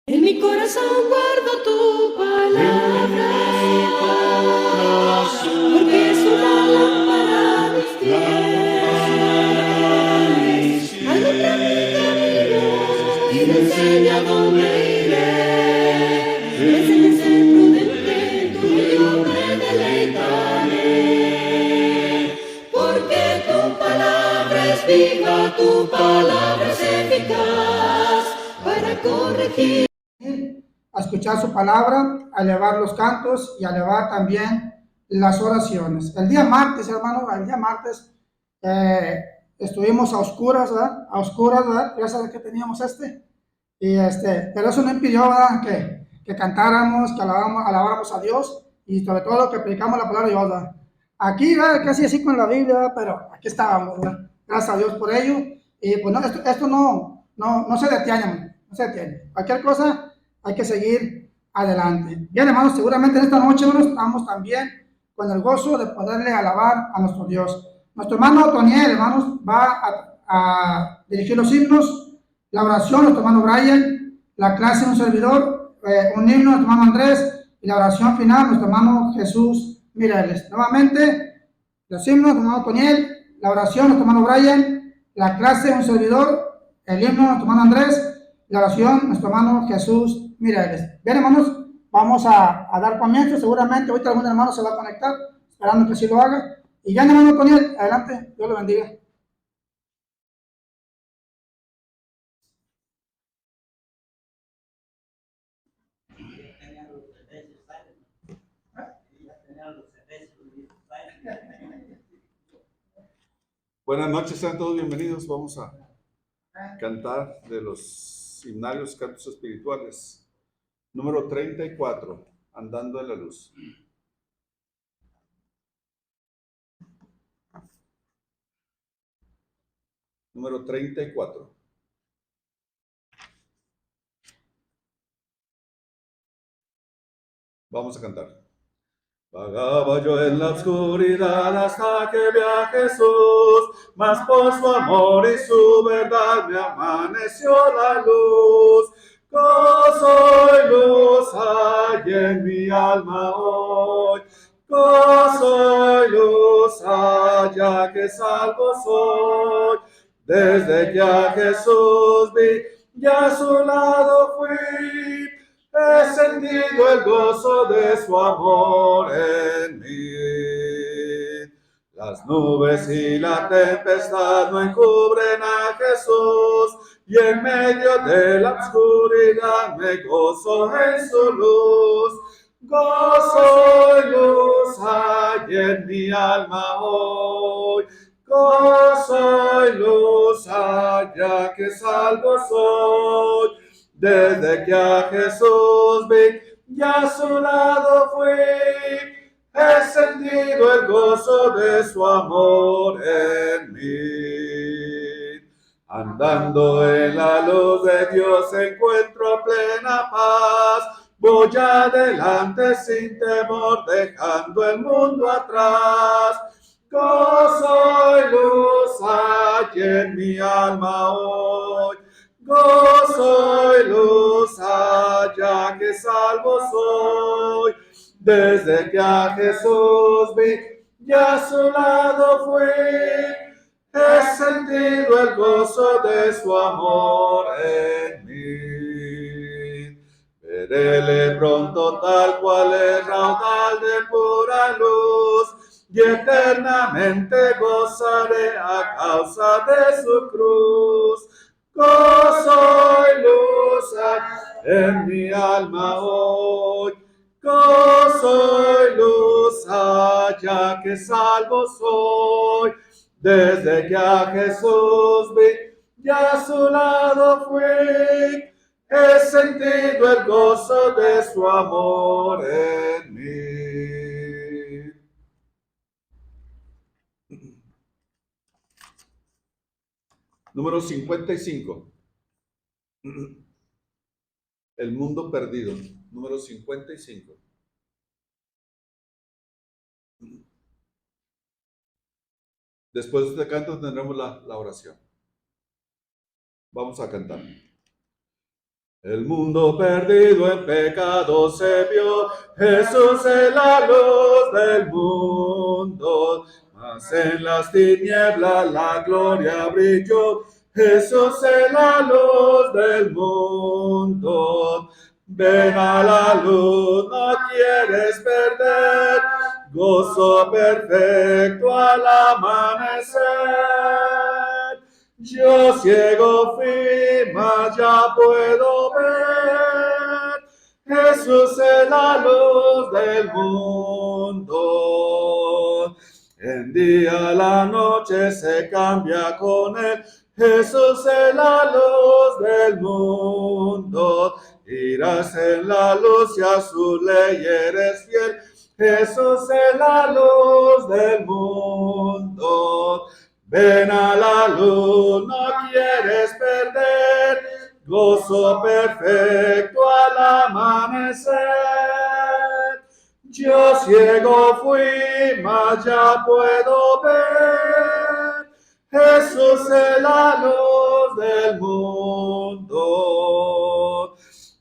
En mi corazón guardo tu palabra, porque es una lámpara a mis pies, alumbra mi camino y me enseña dónde iré. Me enseñas a ser prudente, tú y yo me deleitaré, porque tu palabra es viva, tu palabra es eficaz para corregir. A escuchar su palabra, a elevar los cantos y a elevar también las oraciones. El día martes, hermano, el día martes eh, estuvimos a oscuras, ¿verdad? A oscuras, ¿verdad? Ya sabes que teníamos pero eso no impidió, ¿verdad? Que cantáramos, que alabáramos a Dios y sobre todo que predicamos la palabra de Dios, ¿verdad? Aquí, ¿verdad? Casi así con la Biblia, ¿verdad? Pero aquí estábamos, ¿verdad? Gracias a Dios por ello. Y pues no, esto no se detiene, no se detiene. Cualquier cosa hay que seguir adelante. Bien, hermanos, seguramente en esta noche, hermanos, estamos también con el gozo de poderle alabar a nuestro Dios. Nuestro hermano Toniel, hermanos, va a dirigir los himnos, la oración, nuestro hermano Brian, la clase, un servidor, un himno, nuestro hermano Andrés, y la oración final, nuestro hermano Jesús Mireles. Nuevamente, los himnos, nuestro hermano Toniel, la oración, nuestro hermano Brian, la clase, un servidor, el himno, nuestro hermano Andrés, la oración, nuestro hermano Jesús Mireles. Bien, hermanos, vamos a dar comienzo. Seguramente ahorita algún hermano se va a conectar, esperando que así lo haga. Y ya, hermano Toniel, adelante, Dios lo bendiga. Buenas noches, sean todos bienvenidos. Vamos a cantar de los himnarios cantos espirituales. Número 34, Andando en la Luz. Número 34. Vamos a cantar. Vagaba yo en la oscuridad hasta que vi a Jesús, mas por su amor y su verdad me amaneció la luz. Gozo y luz hay en mi alma hoy, gozo y luz haya que salvo soy. Desde que a Jesús vi, ya a su lado fui, he sentido el gozo de su amor en mí. Las nubes y la tempestad no encubren a Jesús, y en medio de la oscuridad me gozo en su luz. Gozo y luz hay en mi alma hoy, gozo y luz haya que salvo soy. Desde que a Jesús vi, ya a su lado fui, he sentido el gozo de su amor en mí. Andando en la luz de Dios encuentro plena paz, voy adelante sin temor, dejando el mundo atrás. Gozo y luz hay en mi alma hoy, gozo y luz haya que salvo soy. Desde que a Jesús vi, ya a su lado fui, he sentido el gozo de su amor en mí. Veréle pronto tal cual es raudal de pura luz, y eternamente gozaré a causa de su cruz. Gozo y luz hay en mi alma hoy, gozo y luz haya que salvo soy. Desde que a Jesús vi, ya a su lado fui, he sentido el gozo de su amor en mí. Número 55. El mundo perdido. Número 55. Después de este canto tendremos la oración. Vamos a cantar. El mundo perdido en pecado se vio, Jesús es la luz del mundo. Mas en las tinieblas la gloria brilló, Jesús es la luz del mundo. Ven a la luz, no quieres perder, gozo perfecto al amanecer. Yo ciego fui, mas ya puedo ver. Jesús es la luz del mundo. En día la noche se cambia con él. Jesús es la luz del mundo. Irás en la luz y a su ley eres fiel. Jesús es la luz del mundo. Ven a la luz, no quieres perder, gozo perfecto al amanecer. Yo ciego fui, mas ya puedo ver, Jesús es la luz del mundo.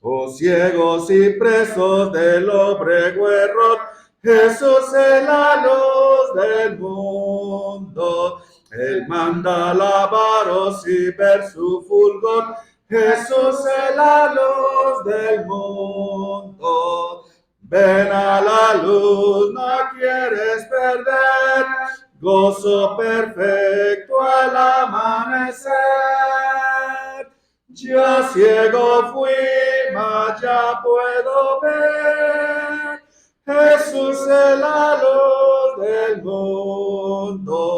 Oh ciegos y presos del obrego error, Jesús es la luz del mundo. Él manda alabaros y ver su fulgor, Jesús es la luz del mundo. Ven a la luz, no quieres perder, gozo perfecto al amanecer. Yo ciego fui, mas ya puedo ver, Jesús es la luz del mundo.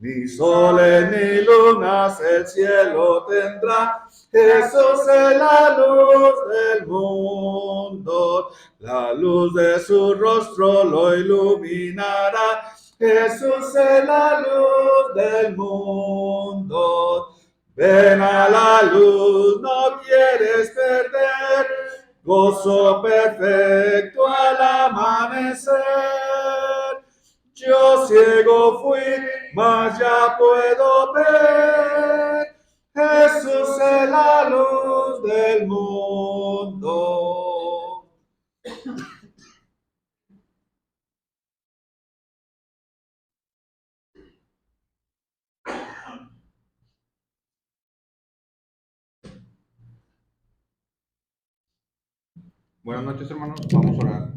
Ni soles ni lunas el cielo tendrá, Jesús es la luz del mundo. La luz de su rostro lo iluminará, Jesús es la luz del mundo. Ven a la luz, no quieres perder, gozo perfecto al amanecer. Yo ciego fui, mas ya puedo ver, Jesús es la luz del mundo. Buenas noches, hermanos. Vamos a orar.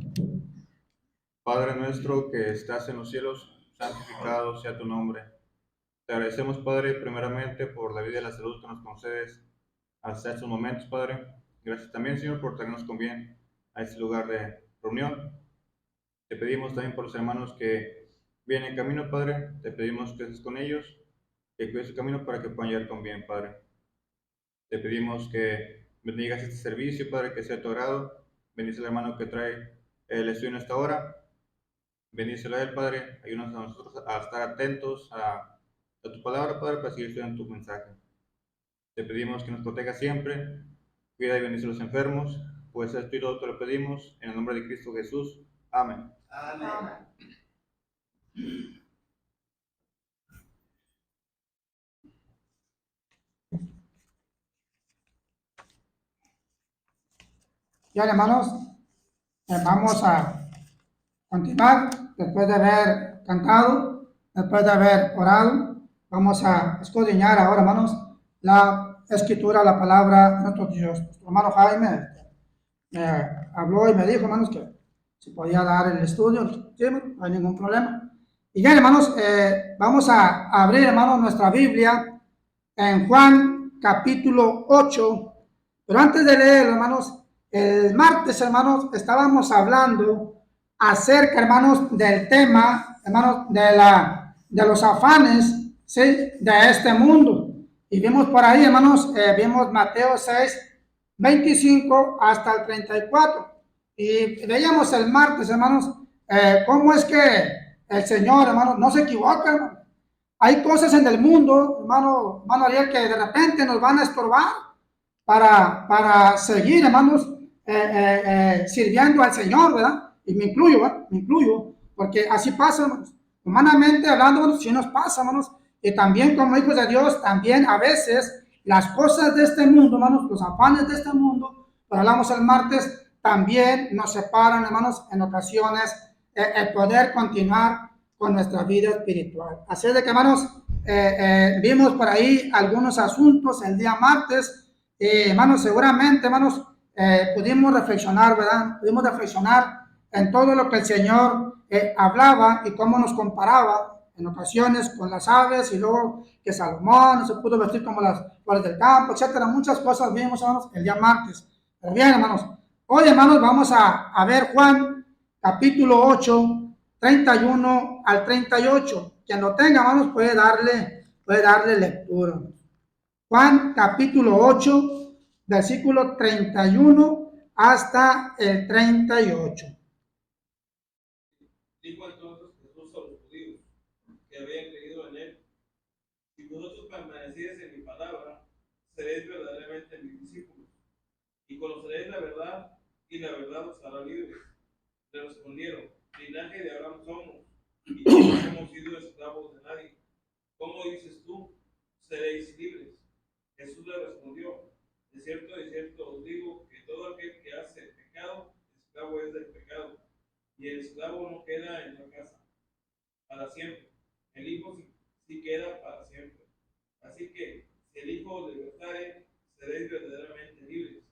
Padre nuestro que estás en los cielos, santificado sea tu nombre. Te agradecemos, Padre, primeramente por la vida y la salud que nos concedes hasta estos momentos, Padre. Gracias también, Señor, por traernos con bien a este lugar de reunión. Te pedimos también por los hermanos que vienen en camino, Padre. Te pedimos que estés con ellos, que cuides su camino para que puedan llegar con bien, Padre. Te pedimos que bendigas este servicio, Padre, que sea de tu agrado. Bendice al hermano que trae el estudio en esta hora. Bendícelo a él, Padre. Ayúdanos a nosotros a estar atentos a tu palabra, Padre, para seguir estudiando tu mensaje. Te pedimos que nos proteja siempre. Cuida y bendice a los enfermos. Pues esto y todo te lo pedimos en el nombre de Cristo Jesús. Amén. Amén. Bien, hermanos, vamos a continuar después de haber cantado, después de haber orado. Vamos a escudriñar ahora, hermanos, la escritura, la palabra de nuestro Dios. Nuestro hermano Jaime me habló y me dijo, hermanos, que se podía dar el estudio. Sí, no hay ningún problema. Y bien, hermanos, vamos a abrir, hermanos, nuestra Biblia en Juan capítulo 8. Pero antes de leer, hermanos, el martes, hermanos, estábamos hablando acerca, hermanos, del tema, hermanos, de los afanes, ¿sí?, de este mundo. Y vimos por ahí, hermanos, vimos Mateo 6, 25 hasta el 34. Y veíamos el martes, hermanos, cómo es que el Señor, hermanos, no se equivoca, hermanos. Hay cosas en el mundo, hermano Ariel, que de repente nos van a estorbar para seguir, hermanos, sirviendo al Señor, ¿verdad? Y me incluyo, ¿verdad? Me incluyo, porque así pasa, hermanos. Humanamente hablando, hermanos, sí nos pasa, hermanos. Y también como hijos de Dios, también a veces las cosas de este mundo, hermanos, los afanes de este mundo, pues hablamos el martes, también nos separan, hermanos, en ocasiones el poder continuar con nuestra vida espiritual. Así de que, hermanos, vimos por ahí algunos asuntos el día martes, hermanos, seguramente, hermanos, pudimos reflexionar, ¿verdad? Pudimos reflexionar en todo lo que el Señor hablaba y cómo nos comparaba en ocasiones con las aves, y luego que Salomón no se pudo vestir como las flores del campo, etcétera. Muchas cosas vimos, hermanos, el día martes. Pero bien, hermanos, hoy, hermanos, vamos a ver Juan capítulo 8, 31 al 38. Quien lo tenga, hermanos, puede darle lectura. Juan capítulo 8, versículo 31 hasta el 38. Dijo entonces Jesús a los judíos que habían creído en él: si vosotros permaneciereis en mi palabra, seréis verdaderamente mis discípulos, y conoceréis la verdad, y la verdad os hará libres. Le respondieron: linaje de Abraham somos, y no hemos sido esclavos de nadie. ¿Cómo dices tú, seréis libres? Jesús le respondió: de cierto os digo que todo aquel que hace pecado, esclavo es del pecado. Y el esclavo no queda en la casa para siempre, el hijo sí queda para siempre. Así que si el hijo os libertare, seréis verdaderamente libres.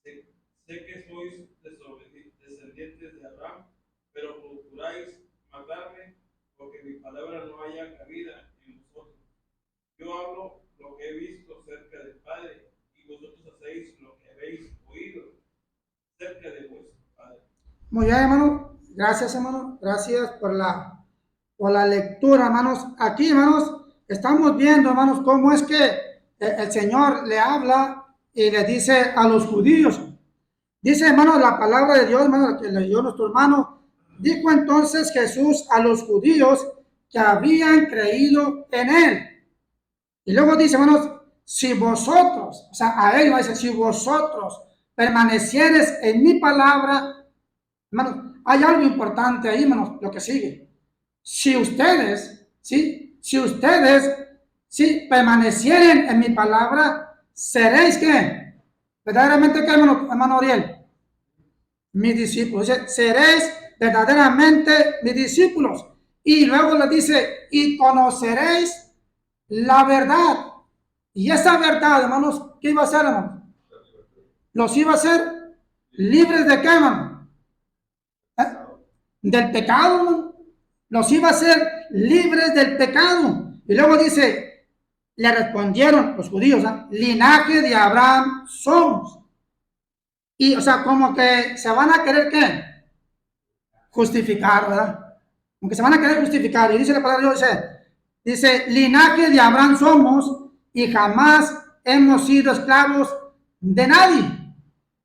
Sé que sois descendientes de Abraham, pero procuráis matarme, porque mi palabra no haya cabida en vosotros. Yo hablo lo que he visto cerca del Padre, y vosotros hacéis lo que habéis oído cerca de vuestro Padre. Muy bien, hermano. Gracias, hermano. Gracias por la lectura, hermanos. Aquí, hermanos, estamos viendo, hermanos, cómo es que el Señor le habla y le dice a los judíos. Dice, hermanos, la palabra de Dios, hermano, que leyó nuestro hermano. Dijo entonces Jesús a los judíos que habían creído en él. Y luego dice, hermanos, si vosotros, o sea, a él dice, si vosotros permanecieres en mi palabra, hermanos, hay algo importante ahí, hermanos, lo que sigue. Si ustedes, ¿sí? Si ustedes, ¿sí? Permanecieren en mi palabra, seréis, ¿qué? Verdaderamente, ¿qué, hermano Ariel? Mis discípulos. Dice, seréis verdaderamente mis discípulos. Y luego le dice, y conoceréis la verdad. Y esa verdad, hermanos, ¿qué iba a hacer, hermanos? Los iba a hacer libres de qué, hermano? Del pecado, hermano. Los iba a hacer libres del pecado. Y luego dice, le respondieron los judíos, linaje de Abraham somos. Y, o sea, como que se van a querer, ¿qué? Justificar, ¿verdad? Como que se van a querer justificar. Y dice la palabra de Dios, dice, linaje de Abraham somos y jamás hemos sido esclavos de nadie.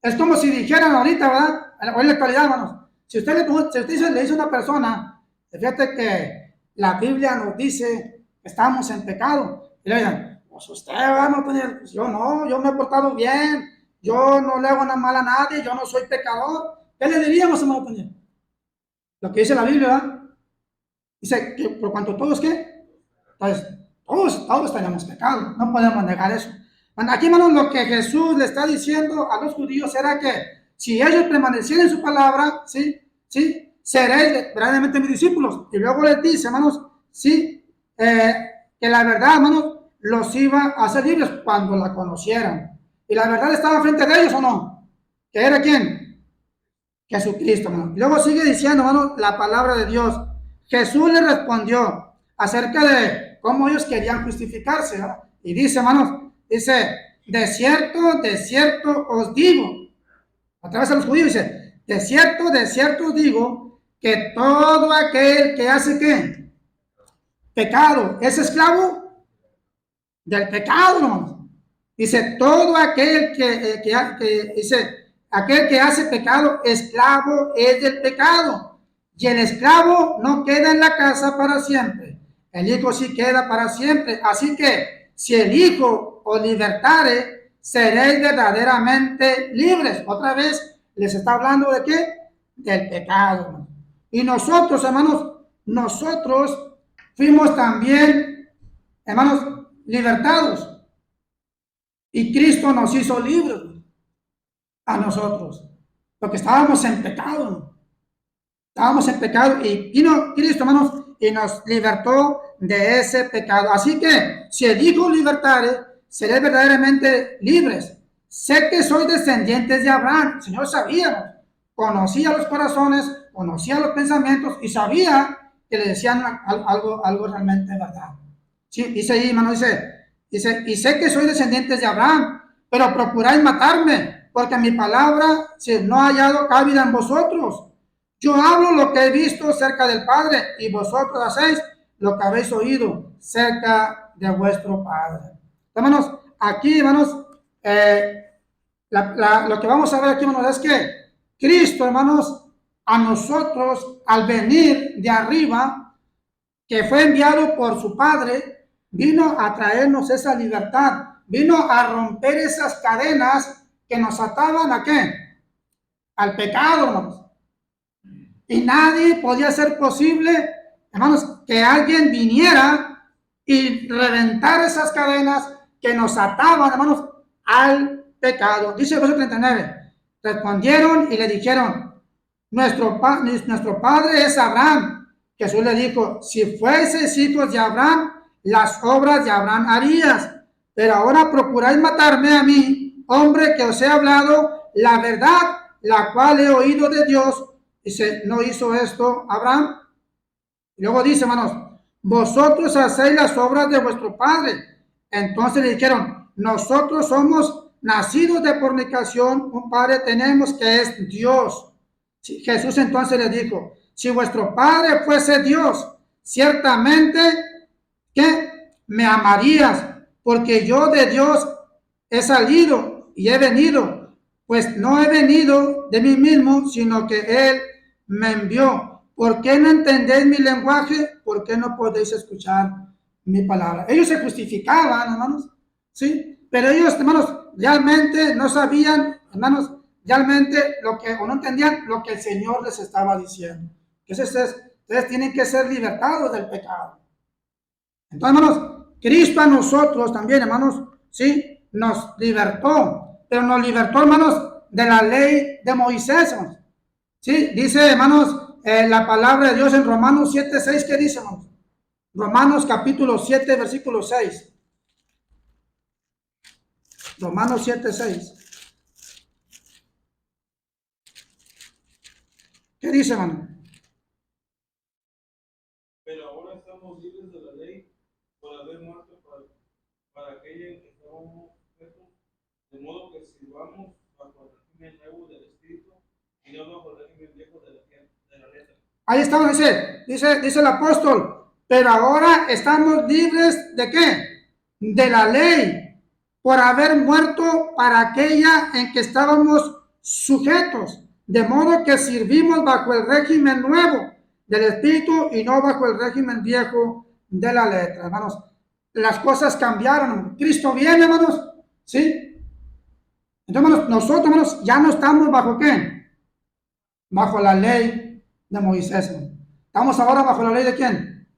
Es como si dijeran ahorita, ¿verdad? Hoy en la actualidad, hermanos. Si usted le dice a una persona, fíjate que la Biblia nos dice que estamos en pecado, y le dicen, pues usted, hermano, pues yo no, yo me he portado bien, yo no le hago nada mal a nadie, yo no soy pecador. ¿Qué le diríamos, hermano Toño? Lo que dice la Biblia, ¿verdad? Dice que por cuanto todos, ¿qué? Entonces, todos tenemos pecado, no podemos negar eso. Bueno, aquí, hermanos, lo que Jesús le está diciendo a los judíos era que si ellos permanecieran en su palabra, ¿sí? Seréis verdaderamente mis discípulos. Y luego les dice, hermanos, ¿sí? Que la verdad, hermanos, los iba a hacer libres cuando la conocieran. Y la verdad estaba frente de ellos, ¿o no? ¿Que era quién? Jesucristo, hermano. Y luego sigue diciendo, hermanos, la palabra de Dios. Jesús les respondió acerca de cómo ellos querían justificarse, ¿verdad? Y dice, hermanos, dice, de cierto os digo, a través de los judíos dice, de cierto os digo, que todo aquel que hace, ¿qué? Pecado, es esclavo del pecado, hermanos. Dice, todo aquel aquel que hace pecado, esclavo es del pecado. Y el esclavo no queda en la casa para siempre. El hijo sí queda para siempre. Así que, si el hijo os libertare, seréis verdaderamente libres. Otra vez, les está hablando de qué? Del pecado, hermano. Y nosotros, hermanos, nosotros fuimos también, hermanos, libertados. Y Cristo nos hizo libres a nosotros, porque estábamos en pecado. Estábamos en pecado y vino Cristo, hermanos, y nos libertó de ese pecado. Así que, si el Hijo libertare, seré verdaderamente libres. Sé que soy descendientes de Abraham. El Señor sabía, conocía los corazones, conocía los pensamientos y sabía que le decían algo realmente verdad. Sí, dice ahí, hermano, dice, y sé que soy descendientes de Abraham, pero procuráis matarme, porque mi palabra si no ha hallado cabida en vosotros. Yo hablo lo que he visto cerca del Padre, y vosotros hacéis lo que habéis oído cerca de vuestro Padre. Hermanos, aquí, hermanos, lo que vamos a ver aquí, hermanos, es que Cristo, hermanos, a nosotros, al venir de arriba, que fue enviado por su Padre, vino a traernos esa libertad, vino a romper esas cadenas que nos ataban ¿a qué? Al pecado, hermanos. Y nadie podía ser posible, hermanos, que alguien viniera y reventar esas cadenas que nos ataban, hermanos, al pecado. Dice el verso 39. Respondieron y le dijeron, nuestro padre es Abraham. Jesús le dijo, si fueses hijos de Abraham, las obras de Abraham harías. Pero ahora procuráis matarme a mí, hombre que os he hablado la verdad, la cual he oído de Dios. Dice, ¿no hizo esto Abraham? Y luego dice, hermanos, vosotros hacéis las obras de vuestro padre. Entonces le dijeron, nosotros somos nacidos de fornicación, un padre tenemos que es Dios. Jesús entonces le dijo, si vuestro padre fuese Dios, ciertamente que me amarías, porque yo de Dios he salido y he venido, pues no he venido de mí mismo, sino que Él me envió. ¿Por qué no entendéis mi lenguaje? ¿Por qué no podéis escuchar mi palabra? Ellos se justificaban, hermanos, ¿sí? Pero ellos, hermanos, realmente no sabían, hermanos, realmente o no entendían lo que el Señor les estaba diciendo. Entonces, ustedes tienen que ser libertados del pecado. Entonces, hermanos, Cristo a nosotros también, hermanos, ¿sí? Nos libertó, pero nos libertó, hermanos, de la ley de Moisés, hermanos. Sí, dice, hermanos, la palabra de Dios en Romanos 7:6, ¿qué dice, hermanos? Romanos capítulo 7, versículo 6. Romanos 7:6. ¿Qué dice, hermano? Pero ahora estamos libres de la ley por haber muerto para aquella en que estábamos sujetos, de modo que sirvamos bajo el régimen nuevo del Espíritu y no bajo el régimen viejo de la letra. Ahí estamos, dice el apóstol, pero ahora estamos libres ¿de qué? De la ley, por haber muerto para aquella en que estábamos sujetos, de modo que servimos bajo el régimen nuevo del Espíritu y no bajo el régimen viejo de la letra, hermanos. Las cosas cambiaron, hermanos. Cristo viene, hermanos, ¿sí? Entonces, hermanos, nosotros, hermanos, ya no estamos bajo ¿qué? Bajo la ley de Moisés, hermanos. Estamos ahora bajo la ley ¿de quién?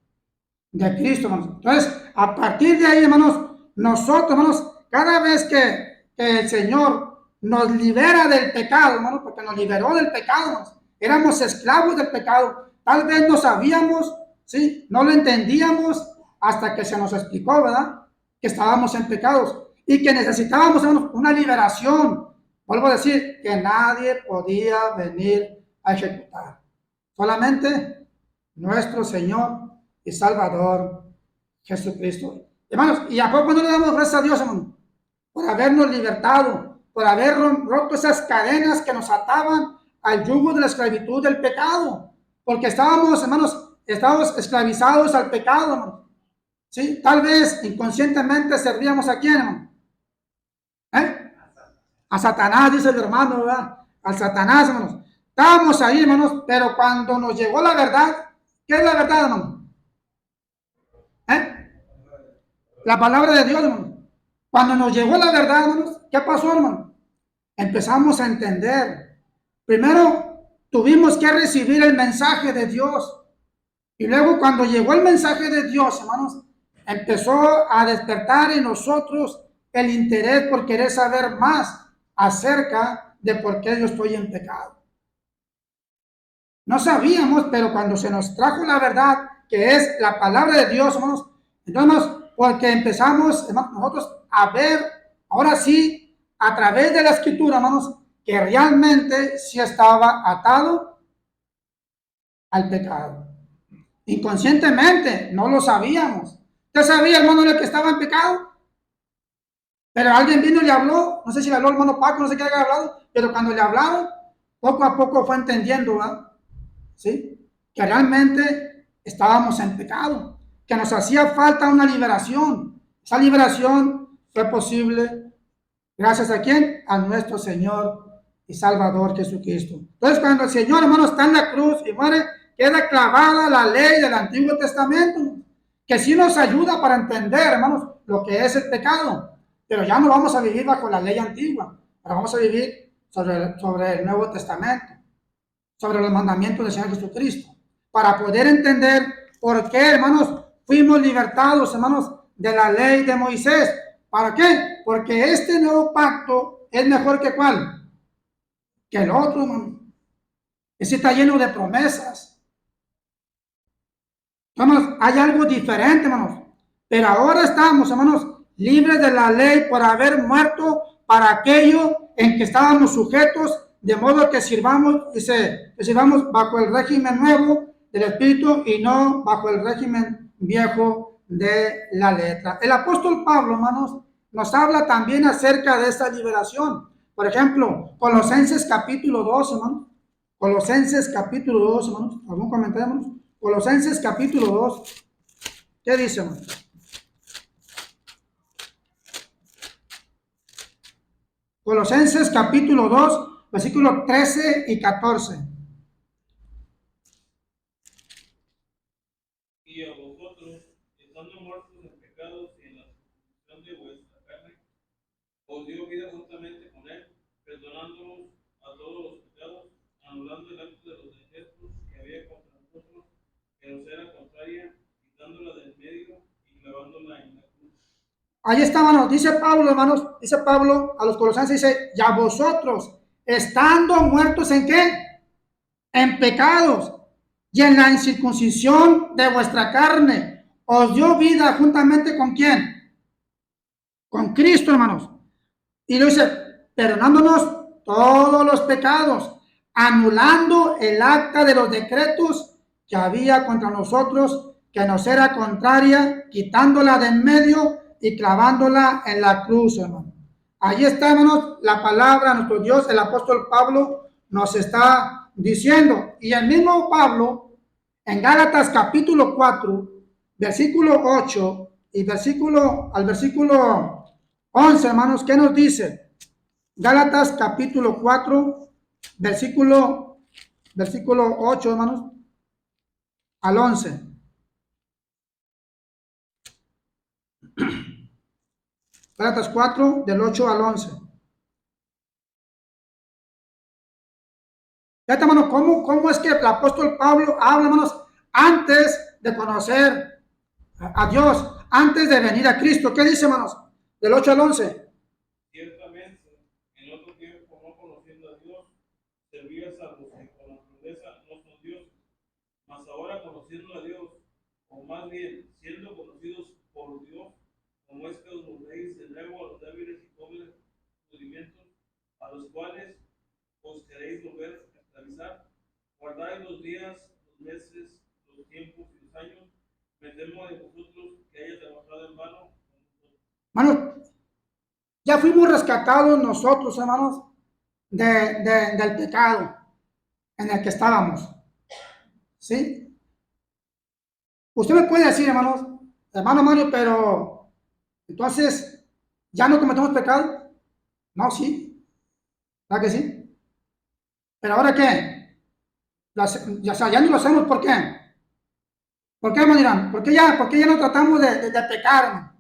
De Cristo, hermanos. Entonces, a partir de ahí, hermanos, nosotros, hermanos, cada vez que el Señor nos libera del pecado, hermanos, porque nos liberó del pecado, hermanos, éramos esclavos del pecado, tal vez no sabíamos, ¿sí? No lo entendíamos hasta que se nos explicó, ¿verdad? Que estábamos en pecados y que necesitábamos, hermanos, una liberación. Vuelvo a decir que nadie podía venir a ejecutar, solamente nuestro Señor y Salvador Jesucristo. Hermanos, ¿y a poco no le damos gracias a Dios, hermano? Por habernos libertado, por haber roto esas cadenas que nos ataban al yugo de la esclavitud del pecado. Porque estábamos, hermanos, esclavizados al pecado, hermano. ¿Sí? Tal vez inconscientemente servíamos a quién, hermano. A Satanás, dice el hermano, ¿verdad? Al Satanás, hermanos. Estábamos ahí, hermanos, pero cuando nos llegó la verdad, ¿qué es la verdad, hermano? La palabra de Dios, hermano. Cuando nos llegó la verdad, hermanos, ¿qué pasó, hermano? Empezamos a entender. Primero, tuvimos que recibir el mensaje de Dios. Y luego, cuando llegó el mensaje de Dios, hermanos, empezó a despertar en nosotros el interés por querer saber más acerca de por qué yo estoy en pecado. No sabíamos, pero cuando se nos trajo la verdad, que es la palabra de Dios, hermanos, entonces, porque empezamos, hermanos, nosotros a ver, ahora sí, a través de la escritura, hermanos, que realmente sí estaba atado al pecado. Inconscientemente, no lo sabíamos. ¿Usted sabía, hermano, de que estaba en pecado? Pero alguien vino y le habló, no sé si le habló el hermano Paco, no sé qué haya hablado, pero cuando le hablaron, poco a poco fue entendiendo, ¿verdad? ¿Sí? Que realmente estábamos en pecado, que nos hacía falta una liberación. Esa liberación fue posible gracias a quién? A nuestro Señor y Salvador Jesucristo. Entonces, cuando el Señor, hermano, está en la cruz y muere, queda clavada la ley del Antiguo Testamento, que sí nos ayuda para entender, hermanos, lo que es el pecado. Pero ya no vamos a vivir bajo la ley antigua, pero vamos a vivir sobre el Nuevo Testamento, sobre los mandamientos del Señor Jesucristo, para poder entender por qué, hermanos, fuimos libertados, hermanos, de la ley de Moisés. ¿Para qué? Porque este nuevo pacto es mejor que ¿cuál? Que el otro, hermano. Ese está lleno de promesas. Hermanos, hay algo diferente, hermanos. Pero ahora estamos, hermanos, libres de la ley por haber muerto para aquello en que estábamos sujetos, de modo que sirvamos, dice, que sirvamos bajo el régimen nuevo del Espíritu y no bajo el régimen viejo de la letra. El apóstol Pablo, hermanos, nos habla también acerca de esta liberación. Por ejemplo, Colosenses capítulo 2, hermanos. Colosenses capítulo 2, hermanos. ¿Algún comentario, hermanos? Colosenses capítulo 2. ¿Qué dice, hermanos? Colosenses capítulo 2, versículos 13 y 14. Y a vosotros, estando muertos en pecados y en la corrupción de vuestra carne, os dio vida juntamente con él, perdonándonos a todos los pecados, anulando el acto de los decretos que había contra nosotros, que nos era contraria, quitándola del medio y clavándola en la cruz. Ahí está, hermanos, dice Pablo, hermanos, dice Pablo a los colosenses, dice, y a vosotros, estando muertos ¿en qué? En pecados y en la incircuncisión de vuestra carne, os dio vida juntamente ¿con quién? Con Cristo, hermanos. Y lo dice, perdonándonos todos los pecados, anulando el acta de los decretos que había contra nosotros, que nos era contraria, quitándola de en medio y clavándola en la cruz, hermano. Allí está, hermanos, la palabra de nuestro Dios, el apóstol Pablo nos está diciendo. Y el mismo Pablo, en Gálatas capítulo 4, versículo 8 y versículo 11, hermanos, ¿qué nos dice? Gálatas capítulo 4, versículo 8, hermanos, al 11. Gálatas 4, del 8 al 11. Fíjate, hermano, ¿cómo es que el apóstol Pablo habla, hermanos, antes de conocer a Dios, antes de venir a Cristo? ¿Qué dice, hermanos? Del 8 al 11. Ciertamente, en otro tiempo, no conociendo a Dios, servías a los que con naturaleza no son dioses, mas ahora conociendo a Dios, o más bien siendo conocidos por Dios, como es que os volvéis de nuevo a los débiles y pobres rudimentos, a los cuales os queréis volver a esclavizar, guardáis los días, los meses, los tiempos y los años, me temo de vosotros que haya trabajado en vano con vosotros. Hermanos, ya fuimos rescatados nosotros, hermanos, del pecado en el que estábamos. ¿Sí? Usted me puede decir, hermanos, hermano Mario, pero entonces, ¿ya no cometemos pecado? No, sí. ¿Verdad que sí? ¿Pero ahora qué? Ya no lo hacemos, ¿por qué? ¿Por qué, hermano Irán? ¿Por qué ya no tratamos de pecar, hermano?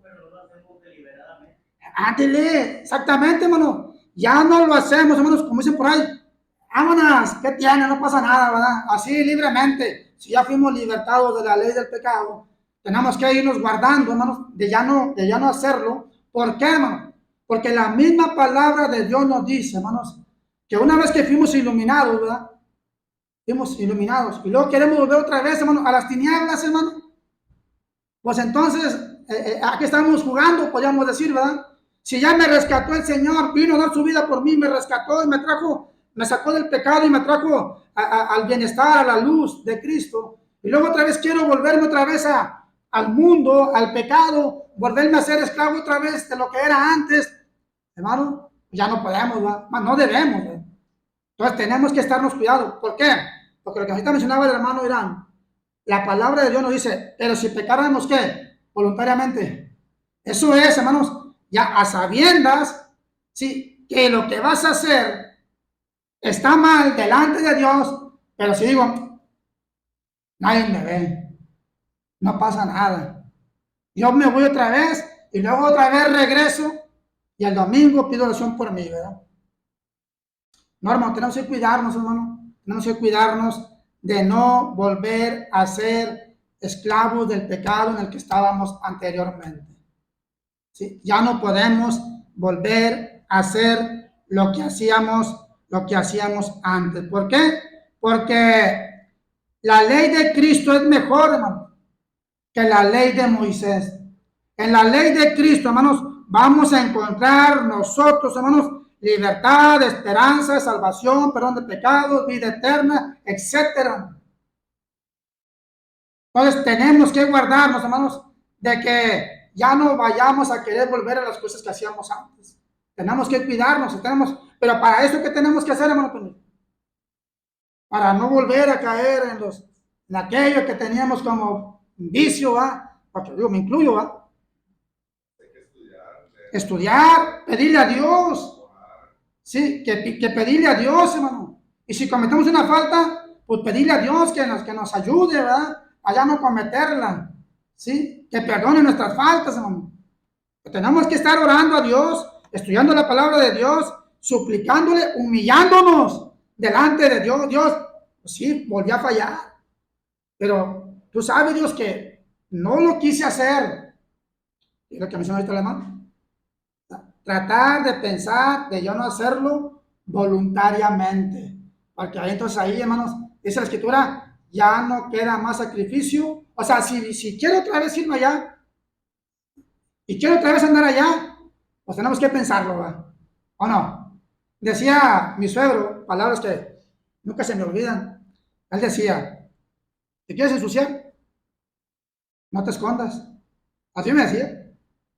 Pero lo hacemos deliberadamente. Ándele, exactamente, hermano. Ya no lo hacemos, hermanos, como dicen por ahí. Vámonos, ¿qué tiene? No pasa nada, ¿verdad? Así libremente. Si ya fuimos libertados de la ley del pecado, tenemos que irnos guardando, hermanos, de ya no hacerlo. ¿Por qué, hermano? Porque la misma palabra de Dios nos dice, hermanos, que una vez que fuimos iluminados, ¿verdad? Fuimos iluminados y luego queremos volver otra vez, hermano, a las tinieblas, hermano. Pues entonces, ¿a qué estamos jugando? Podríamos decir, ¿verdad? Si ya me rescató el Señor, vino a dar su vida por mí, me rescató y me trajo, me sacó del pecado y me trajo al bienestar, a la luz de Cristo. Y luego otra vez quiero volverme otra vez al mundo, al pecado, volverme a ser esclavo otra vez de lo que era antes. Hermano, ya no podemos, ¿verdad? No debemos, ¿verdad? Entonces tenemos que estarnos cuidados. ¿Por qué? Porque lo que ahorita mencionaba el hermano Irán, la palabra de Dios nos dice, pero si pecáramos, ¿qué? Voluntariamente. Eso es, hermanos, ya a sabiendas, sí, que lo que vas a hacer está mal delante de Dios, pero si digo, nadie me ve, no pasa nada. Yo me voy otra vez y luego otra vez regreso y el domingo pido oración por mí, ¿verdad? No, hermano, tenemos que cuidarnos, hermano. Tenemos que cuidarnos de no volver a ser esclavos del pecado en el que estábamos anteriormente. ¿Sí? Ya no podemos volver a hacer lo que hacíamos antes. ¿Por qué? Porque la ley de Cristo es mejor, hermano, que la ley de Moisés. En la ley de Cristo, hermanos, vamos a encontrar nosotros, hermanos, libertad, esperanza, salvación, perdón de pecados, vida eterna, etcétera. Entonces tenemos que guardarnos, hermanos, de que ya no vayamos a querer volver a las cosas que hacíamos antes. Tenemos que cuidarnos, pero para eso, ¿qué tenemos que hacer, hermano? Para no volver a caer en aquello que teníamos como vicio, ¿va? Porque digo, me incluyo, ¿va? Estudiar, pedirle a Dios. Sí, que pedirle a Dios, hermano. Y si cometemos una falta, pues pedirle a Dios que nos ayude, ¿verdad? A ya no cometerla. ¿Sí? Que perdone nuestras faltas, hermano. Que tenemos que estar orando a Dios, estudiando la palabra de Dios, suplicándole, humillándonos delante de Dios. Dios, pues sí, volví a fallar. Pero tú sabes, Dios, que no lo quise hacer. Y lo que mencionó ahorita el hermano. Tratar de pensar de yo no hacerlo voluntariamente. Porque ahí entonces ahí, hermanos, dice la escritura, ya no queda más sacrificio. O sea, si quiero otra vez irme allá y quiero otra vez andar allá, pues tenemos que pensarlo, ¿va? ¿O no? Decía mi suegro, palabras que nunca se me olvidan. Él decía, ¿te quieres ensuciar? No te escondas. Así me decía.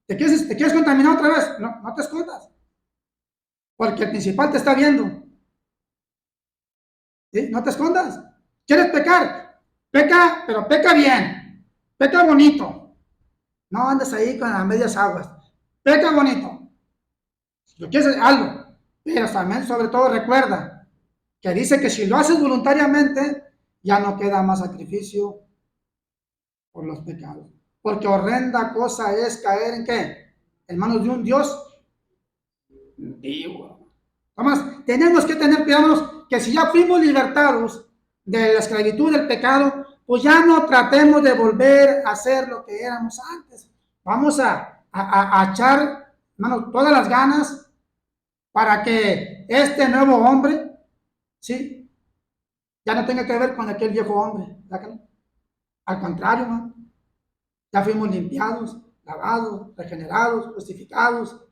¿Te quieres contaminar otra vez? No te escondas. Porque el principal te está viendo. ¿Sí? No te escondas. ¿Quieres pecar? Peca, pero peca bien. Peca bonito. No andes ahí con las medias aguas. Peca bonito. Si lo quieres, algo. Pero también, sobre todo, recuerda que dice que si lo haces voluntariamente, ya no queda más sacrificio por los pecados. Porque horrenda cosa es caer en ¿qué? En manos de un Dios antiguo. Además, tenemos que tener cuidado que si ya fuimos libertados de la esclavitud del pecado, pues ya no tratemos de volver a hacer lo que éramos antes. Vamos a echar, hermanos, todas las ganas para que este nuevo hombre, ¿sí? Ya no tenga que ver con aquel viejo hombre. ¿Verdad? Al contrario, hermano. Ya fuimos limpiados, lavados, regenerados, justificados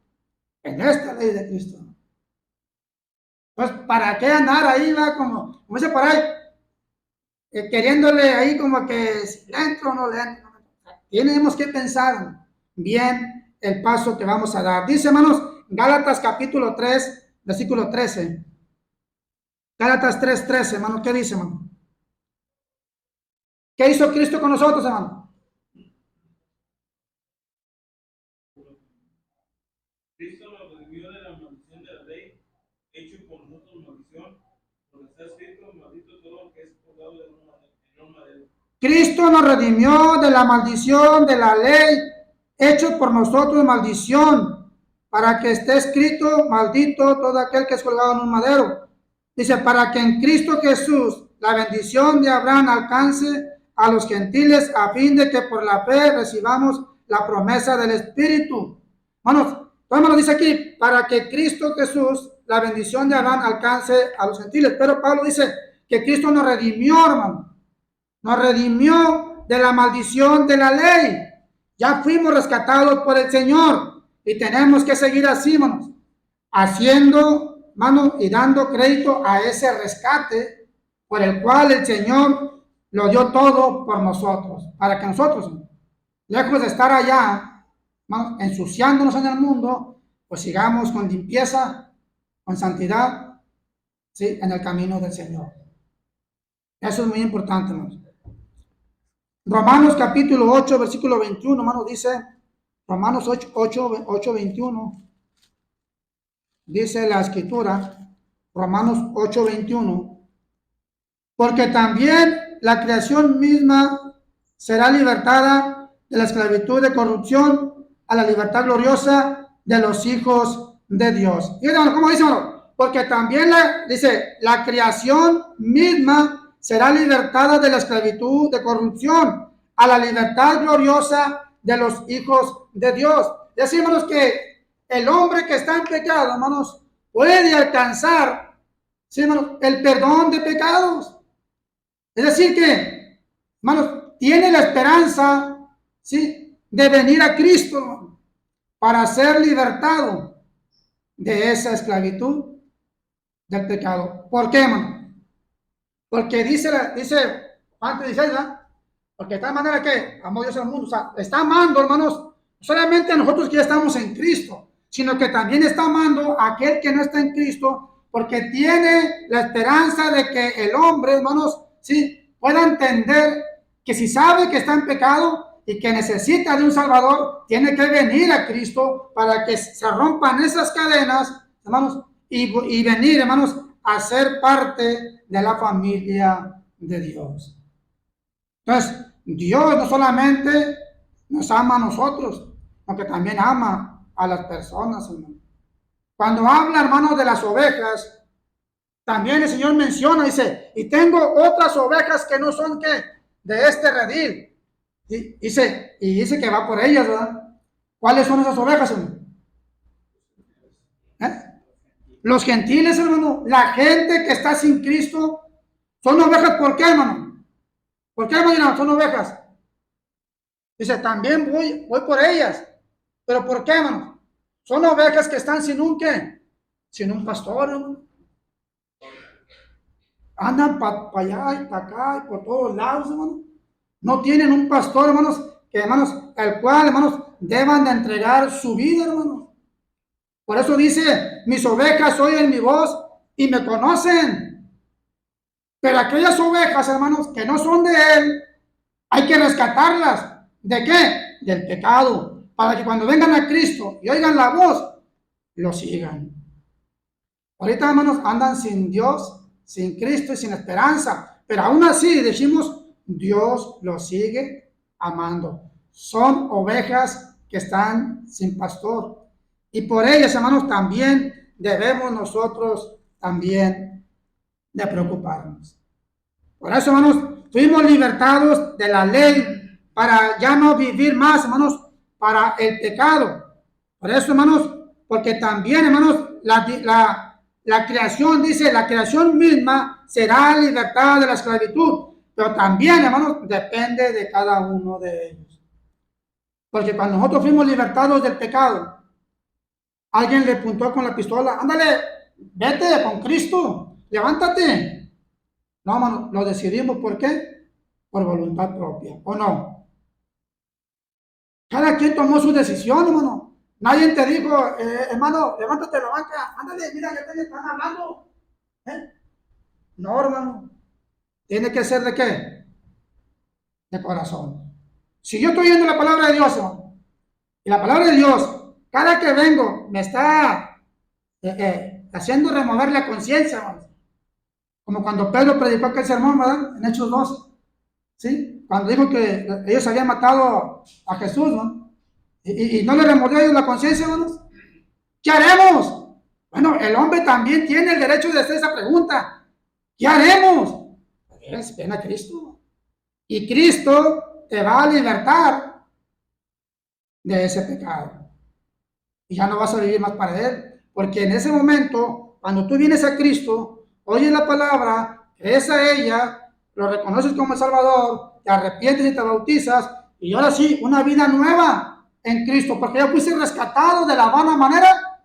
en esta ley de Cristo. Pues, ¿para qué andar ahí, va? Como dice por ahí, queriéndole ahí como que si le entro o no le entro. Tenemos que pensar bien el paso que vamos a dar. Dice, hermanos, Gálatas capítulo 3, versículo 13. Gálatas 3:13, hermano, ¿qué dice, hermano? ¿Qué hizo Cristo con nosotros, hermano? Cristo nos redimió de la maldición de la ley, hecho por nosotros maldición, porque está escrito, maldito todo lo que es colgado en un madero. Cristo nos redimió de la maldición de la ley, hecho por nosotros maldición, para que esté escrito, maldito todo aquel que es colgado en un madero. Dice, para que en Cristo Jesús la bendición de Abraham alcance a los gentiles a fin de que por la fe recibamos la promesa del Espíritu. Hermanos, nos dice aquí, para que Cristo Jesús, la bendición de Abraham, alcance a los gentiles. Pero Pablo dice que Cristo nos redimió, hermano. Nos redimió de la maldición de la ley. Ya fuimos rescatados por el Señor y tenemos que seguir así, hermanos, haciendo, hermanos, y dando crédito a ese rescate por el cual el Señor lo dio todo por nosotros, para que nosotros, lejos de estar allá, hermanos, ensuciándonos en el mundo, pues sigamos con limpieza, con santidad, ¿sí?, en el camino del Señor. Eso es muy importante, hermanos. Romanos capítulo 8, versículo 21, hermanos, dice, Romanos 8, 21, dice la escritura, Romanos 8, 21, porque también la creación misma será libertada de la esclavitud de corrupción a la libertad gloriosa de los hijos de Dios. Y ¿cómo dice, hermano? Porque también la creación misma será libertada de la esclavitud de corrupción a la libertad gloriosa de los hijos de Dios. Decimos que el hombre que está en pecado, hermanos, puede alcanzar, ¿sí, hermanos?, el perdón de pecados. Es decir que, hermanos, tiene la esperanza, ¿sí?, de venir a Cristo para ser libertado de esa esclavitud del pecado. ¿Por qué, hermano? Porque dice Juan 16, ¿verdad? Porque está de manera que amó Dios al mundo. O sea, está amando, hermanos, no solamente a nosotros que ya estamos en Cristo, sino que también está amando a aquel que no está en Cristo, porque tiene la esperanza de que el hombre, hermanos, sí, pueda entender que si sabe que está en pecado y que necesita de un Salvador, tiene que venir a Cristo para que se rompan esas cadenas, hermanos, y venir, hermanos, a ser parte de la familia de Dios. Entonces, Dios no solamente nos ama a nosotros, sino que también ama a las personas, hermano. Cuando habla, hermanos, de las ovejas, también el Señor menciona, dice, y tengo otras ovejas que no son de este redil. Y dice que va por ellas, ¿verdad? ¿Cuáles son esas ovejas, hermano? Los gentiles, hermano, la gente que está sin Cristo, son ovejas. ¿Por qué, hermano? ¿Por qué, hermano? Son ovejas. Dice, también voy por ellas. ¿Pero por qué, hermano? Son ovejas que están sin un ¿qué? Sin un pastor, hermano. Andan para allá y para acá y por todos lados, hermano. No tienen un pastor, hermanos, el cual, hermanos, deban de entregar su vida, hermanos. Por eso dice, mis ovejas oyen mi voz y me conocen. Pero aquellas ovejas, hermanos, que no son de él, hay que rescatarlas. ¿De qué? Del pecado. Para que cuando vengan a Cristo y oigan la voz, lo sigan. Ahorita, hermanos, andan sin Dios, sin Cristo y sin esperanza. Pero aún así, decimos, Dios los sigue amando. Son ovejas que están sin pastor. Y por ellas, hermanos, también debemos nosotros también de preocuparnos. Por eso, hermanos, fuimos libertados de la ley para ya no vivir más, hermanos, para el pecado. Por eso, hermanos, porque también, hermanos, la creación, dice, la creación misma será libertada de la esclavitud. Pero también, hermanos, depende de cada uno de ellos. Porque cuando nosotros fuimos libertados del pecado, alguien le apuntó con la pistola, ándale, vete con Cristo, levántate. No, hermano, lo decidimos, ¿por qué? Por voluntad propia, ¿o no? Cada quien tomó su decisión, hermano. Nadie te dijo, hermano, levántate de la banca, ándale, mira, ya te están hablando. No, hermano. Tiene que ser ¿de qué? De corazón. Si yo estoy oyendo la palabra de Dios, hermano, y la palabra de Dios, cada que vengo, me está haciendo remover la conciencia, hermano. Como cuando Pedro predicó aquel sermón, ¿verdad? En Hechos 2, ¿sí? Cuando dijo que ellos habían matado a Jesús, ¿no? Y no le removió a ellos la conciencia, hermanos. ¿Qué haremos? Bueno, el hombre también tiene el derecho de hacer esa pregunta. ¿Qué haremos? Pues ven a Cristo. Y Cristo te va a libertar de ese pecado. Y ya no vas a vivir más para Él. Porque en ese momento, cuando tú vienes a Cristo, oyes la palabra, crees a ella, lo reconoces como el Salvador, te arrepientes y te bautizas, y ahora sí, una vida nueva en Cristo, porque ya fuiste rescatado de la vana manera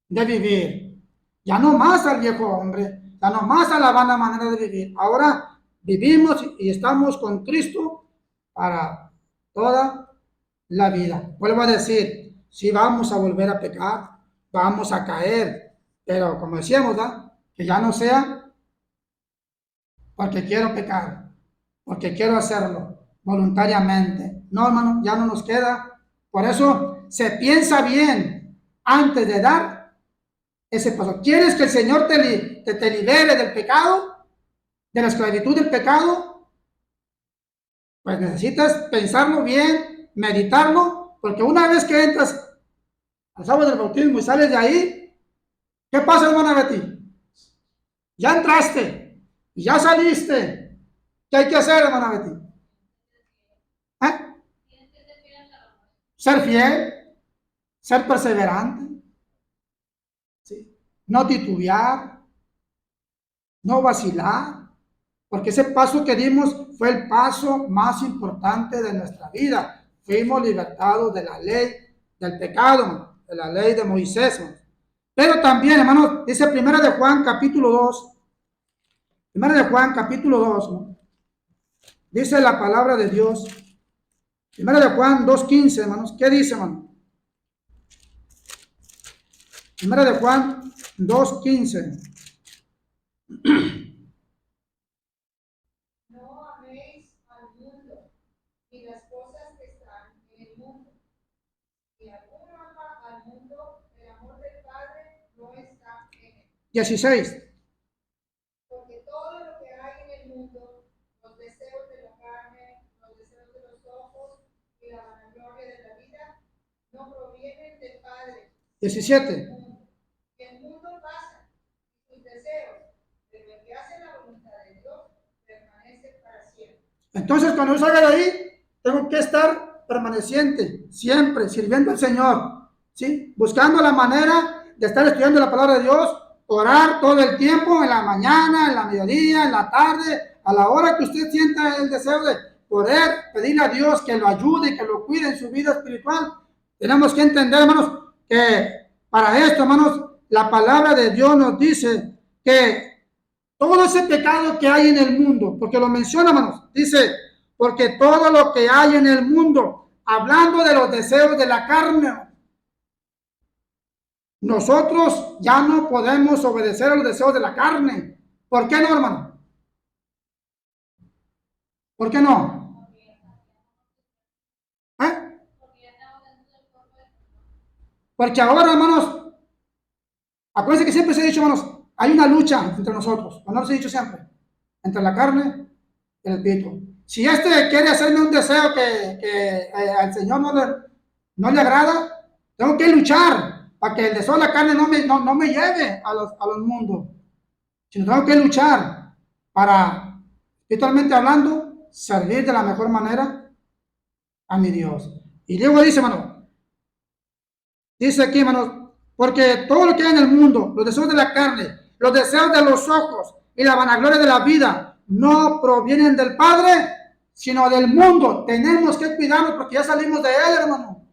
de vivir. Ya no más al viejo hombre, ya no más a la vana manera de vivir. Ahora vivimos y estamos con Cristo para toda la vida. Vuelvo a decir, si vamos a volver a pecar, vamos a caer, pero como decíamos, ¿verdad? Que ya no sea porque quiero pecar, porque quiero hacerlo voluntariamente. No, hermano, ya no nos queda. Por eso se piensa bien antes de dar ese paso. ¿Quieres que el Señor te libere del pecado, de la esclavitud del pecado? Pues necesitas pensarlo bien, meditarlo, porque una vez que entras al sábado del bautismo y sales de ahí, ¿qué pasa, hermana Betty? Ya entraste, ya saliste. ¿Qué hay que hacer, hermana Betty? ¿Eh? Ser fiel, ser perseverante, ¿sí? No titubear, no vacilar, porque ese paso que dimos fue el paso más importante de nuestra vida. Fuimos libertados de la ley del pecado, de la ley de Moisés. Pero también, hermanos, dice 1 de Juan capítulo 2, 1 de Juan capítulo 2, ¿no? Dice la palabra de Dios, 1 de Juan 2:15, hermanos. ¿Qué dice, hermano? 1 de Juan 2:15. No améis al mundo, ni las cosas que están en el mundo. Si alguno ama al mundo, el amor del Padre no está en él. 16. Porque todo lo que hay en el mundo, los deseos de la carne, los deseos de los ojos y la vanagloria de la vida, no provienen del Padre, 17. el mundo pasa, y sus deseos, pero el que hace la voluntad de Dios permanece para siempre. Entonces, cuando yo salga de ahí, tengo que estar permaneciente, siempre sirviendo al Señor, ¿sí? Buscando la manera de estar estudiando la palabra de Dios, orar todo el tiempo, en la mañana, en la mediodía, en la tarde, a la hora que usted sienta el deseo de poder pedirle a Dios que lo ayude, que lo cuide en su vida espiritual. Tenemos que entender, hermanos, que para esto, hermanos, la palabra de Dios nos dice que todo ese pecado que hay en el mundo, porque lo menciona, hermanos, dice, porque todo lo que hay en el mundo, hablando de los deseos de la carne, nosotros ya no podemos obedecer a los deseos de la carne. ¿Por qué no, hermano? ¿Por qué no? ¿Eh? Porque ahora, hermanos, acuérdense que siempre se ha dicho, hermanos, hay una lucha entre nosotros, ¿o no se ha dicho siempre? Entre la carne y el espíritu. Si este quiere hacerme un deseo que al Señor no le agrada, tengo que luchar para que el deseo de la carne no me lleve a los mundos. Sino tengo que luchar para, espiritualmente hablando, servir de la mejor manera a mi Dios. Y luego dice, hermano, dice aquí, hermano, porque todo lo que hay en el mundo, los deseos de la carne, los deseos de los ojos y la vanagloria de la vida, no provienen del Padre, sino del mundo. Tenemos que cuidarnos porque ya salimos de él, hermano.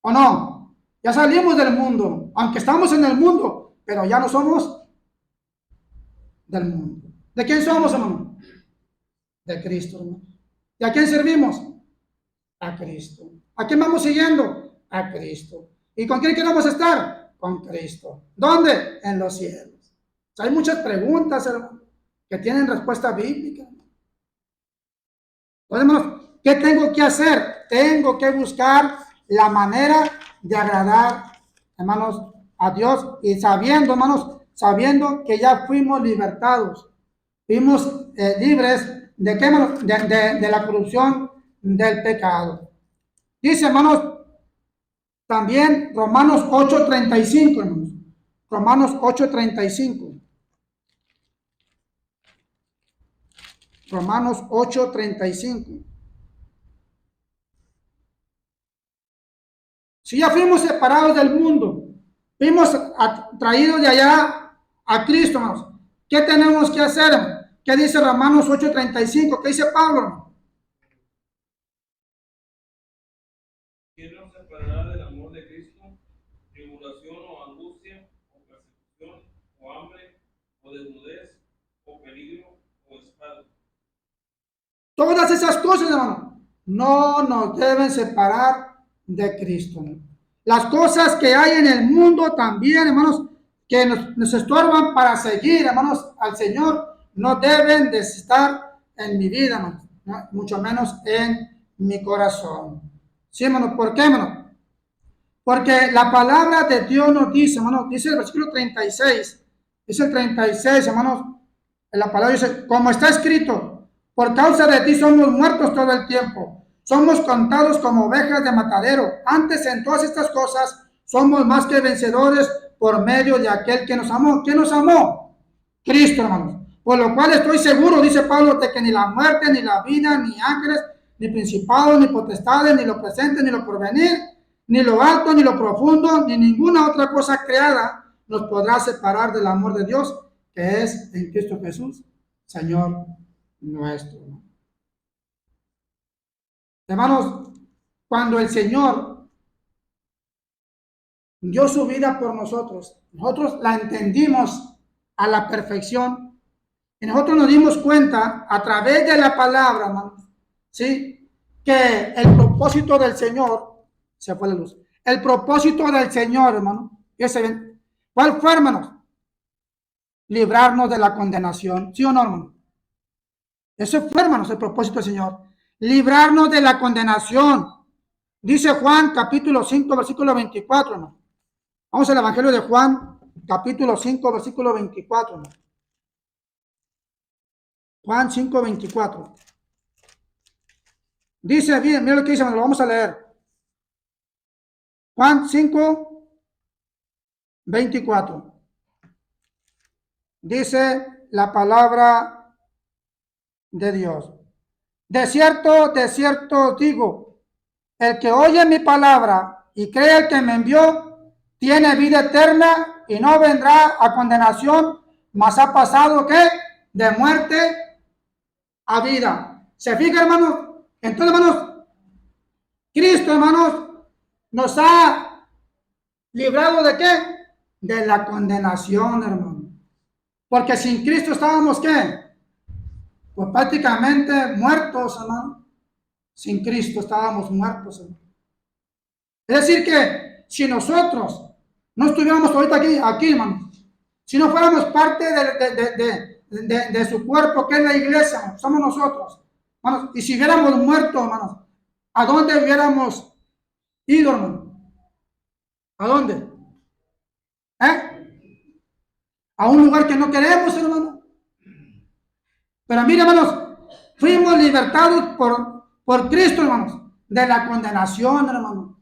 ¿O no? Ya salimos del mundo, aunque estamos en el mundo, pero ya no somos del mundo. ¿De quién somos, hermano? De Cristo, hermano. ¿Y a quién servimos? A Cristo. ¿A quién vamos siguiendo? A Cristo. ¿Y con quién queremos estar? Con Cristo. ¿Dónde? En los cielos. O sea, hay muchas preguntas, hermano, que tienen respuesta bíblica. Entonces, hermanos, ¿qué tengo que hacer? Tengo que buscar la manera de agradar, hermanos, a Dios, y sabiendo, hermanos, sabiendo que ya fuimos libertados, fuimos libres de, ¿qué, hermanos? De la corrupción del pecado. Dice, hermanos, también Romanos 8:35, hermanos. Romanos 8:35. Romanos 8:35. Si ya fuimos separados del mundo, fuimos traídos de allá a Cristo, hermanos, ¿qué tenemos que hacer, hermano? ¿Qué dice Romanos 8:35? ¿Qué dice Pablo, hermano? ¿Quién nos separará del amor de Cristo? Tribulación o angustia, o persecución, o hambre, o desnudez, o peligro, o espada. Todas esas cosas, hermano, no nos deben separar de Cristo, ¿no? Las cosas que hay en el mundo también, hermanos, que nos estorban para seguir, hermanos, al Señor, no deben de estar en mi vida, hermanos, ¿no? Mucho menos en mi corazón. Sí, hermano, ¿por qué, hermano? Porque la palabra de Dios nos dice, hermano, dice el versículo 36, dice el 36, hermanos, en la palabra dice, como está escrito, por causa de ti somos muertos todo el tiempo, somos contados como ovejas de matadero. Antes en todas estas cosas somos más que vencedores por medio de aquel que nos amó. ¿Quién nos amó? Cristo, hermanos. Por lo cual estoy seguro, dice Pablo, de que ni la muerte, ni la vida, ni ángeles, ni principados, ni potestades, ni lo presente, ni lo porvenir, ni lo alto, ni lo profundo, ni ninguna otra cosa creada nos podrá separar del amor de Dios, que es en Cristo Jesús, Señor nuestro. Hermanos, cuando el Señor dio su vida por nosotros, nosotros la entendimos a la perfección y nosotros nos dimos cuenta a través de la palabra, hermanos, ¿sí? Que el propósito del Señor, se fue la luz, el propósito del Señor, hermano, ¿cuál fue, hermanos? Librarnos de la condenación, ¿sí o no, hermano? Eso fue, hermanos, el propósito del Señor, librarnos de la condenación. Dice Juan, capítulo 5, versículo 24, hermano. Vamos al Evangelio de Juan, capítulo 5, versículo 24, hermano. Juan 5, 24. Dice bien, mira lo que dice, hermano, lo vamos a leer. Juan 5, 24. Dice la palabra de Dios. De cierto digo, el que oye mi palabra y cree el que me envió, tiene vida eterna y no vendrá a condenación, mas ha pasado, ¿qué? De muerte a vida. ¿Se fija, hermanos? Entonces, hermanos, Cristo, hermanos, nos ha librado ¿de qué? De la condenación, hermano. Porque sin Cristo estábamos, ¿qué? Pues prácticamente muertos, hermano. Sin Cristo estábamos muertos, hermano. Es decir que si nosotros no estuviéramos ahorita aquí, hermano, si no fuéramos parte de su cuerpo, que es la iglesia, hermano, somos nosotros, hermanos, y si hubiéramos muerto, hermanos, ¿a dónde hubiéramos ido, hermano? ¿A dónde? A un lugar que no queremos, hermano. Pero mire, hermanos, fuimos libertados por Cristo, hermanos, de la condenación, hermano.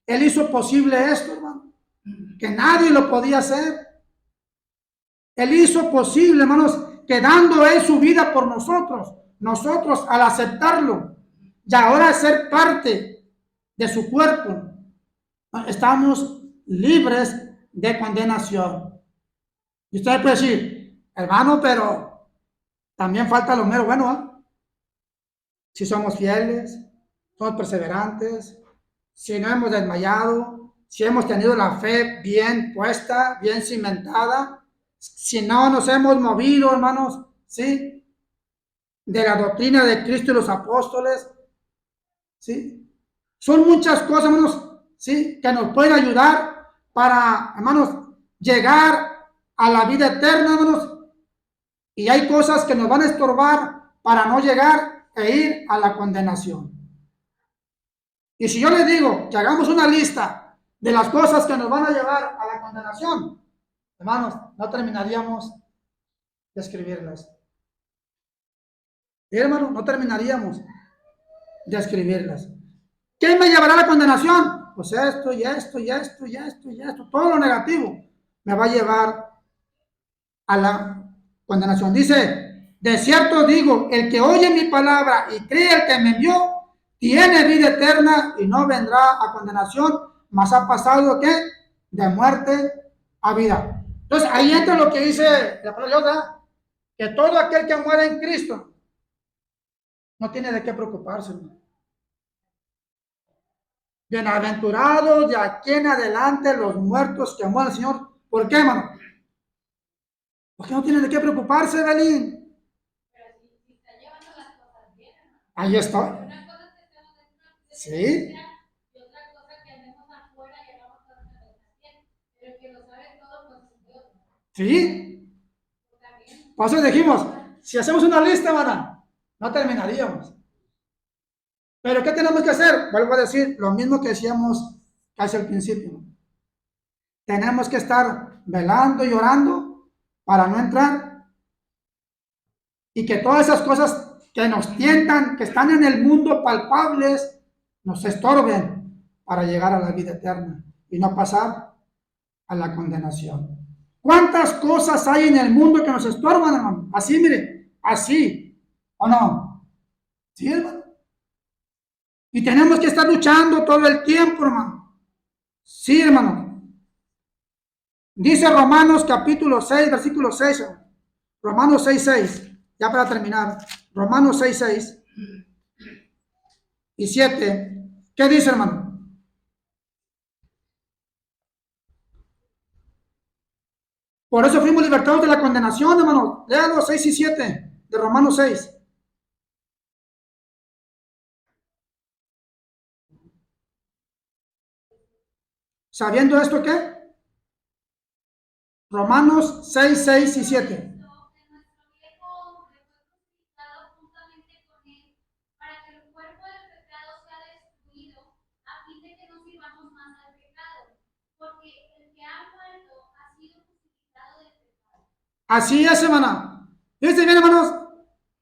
Él hizo posible esto, hermano, que nadie lo podía hacer. Él hizo posible, hermanos, que dando Él su vida por nosotros al aceptarlo y ahora ser parte de su cuerpo, estamos libres de condenación. Y usted puede decir, hermano, pero también falta lo mero bueno, ¿eh? Si somos fieles, somos perseverantes, si no hemos desmayado, si hemos tenido la fe bien puesta, bien cimentada, si no nos hemos movido, hermanos, ¿sí? De la doctrina de Cristo y los apóstoles, ¿sí? Son muchas cosas, hermanos, ¿sí? Que nos pueden ayudar para, hermanos, llegar a la vida eterna, hermanos. Y hay cosas que nos van a estorbar para no llegar e ir a la condenación. Y si yo les digo que hagamos una lista de las cosas que nos van a llevar a la condenación, hermanos, no terminaríamos de escribirlas. ¿Sí, hermano? No terminaríamos de escribirlas. ¿Qué me llevará a la condenación? Pues esto y esto y esto y esto y esto, todo lo negativo me va a llevar a la condenación. Dice De cierto digo, el que oye mi palabra y cree el que me envió, tiene vida eterna y no vendrá a condenación, mas ha pasado, ¿qué? De muerte a vida. Entonces, ahí entra lo que dice la palabra de Dios, ¿verdad? Que todo aquel que muere en Cristo no tiene de qué preocuparse, ¿no? Bienaventurados de aquí en adelante los muertos que mueren, Señor. ¿Por qué, hermano? Porque no tienen de qué preocuparse, Belín. Ahí está. Sí. Sí. Por eso dijimos, si hacemos una lista, hermana, no terminaríamos. Pero ¿qué tenemos que hacer? Vuelvo a decir lo mismo que decíamos casi al principio. Tenemos que estar velando y orando para no entrar y que todas esas cosas que nos tientan, que están en el mundo palpables, nos estorben para llegar a la vida eterna y no pasar a la condenación. ¿Cuántas cosas hay en el mundo que nos estorban, hermano? Así, mire, así, ¿o no? Sí, hermano. Y tenemos que estar luchando todo el tiempo, hermano. Sí, hermano. Dice Romanos capítulo 6, versículo 6, hermano. Romanos 6, 6. Ya para terminar. Romanos 6, 6 y 7. ¿Qué dice, hermano? Por eso fuimos libertados de la condenación, hermano. Léalo, 6 y 7 de Romanos 6. ¿Sabiendo esto qué? Romanos 6, 6 y 7. Así es, hermana. Dice bien, hermanos.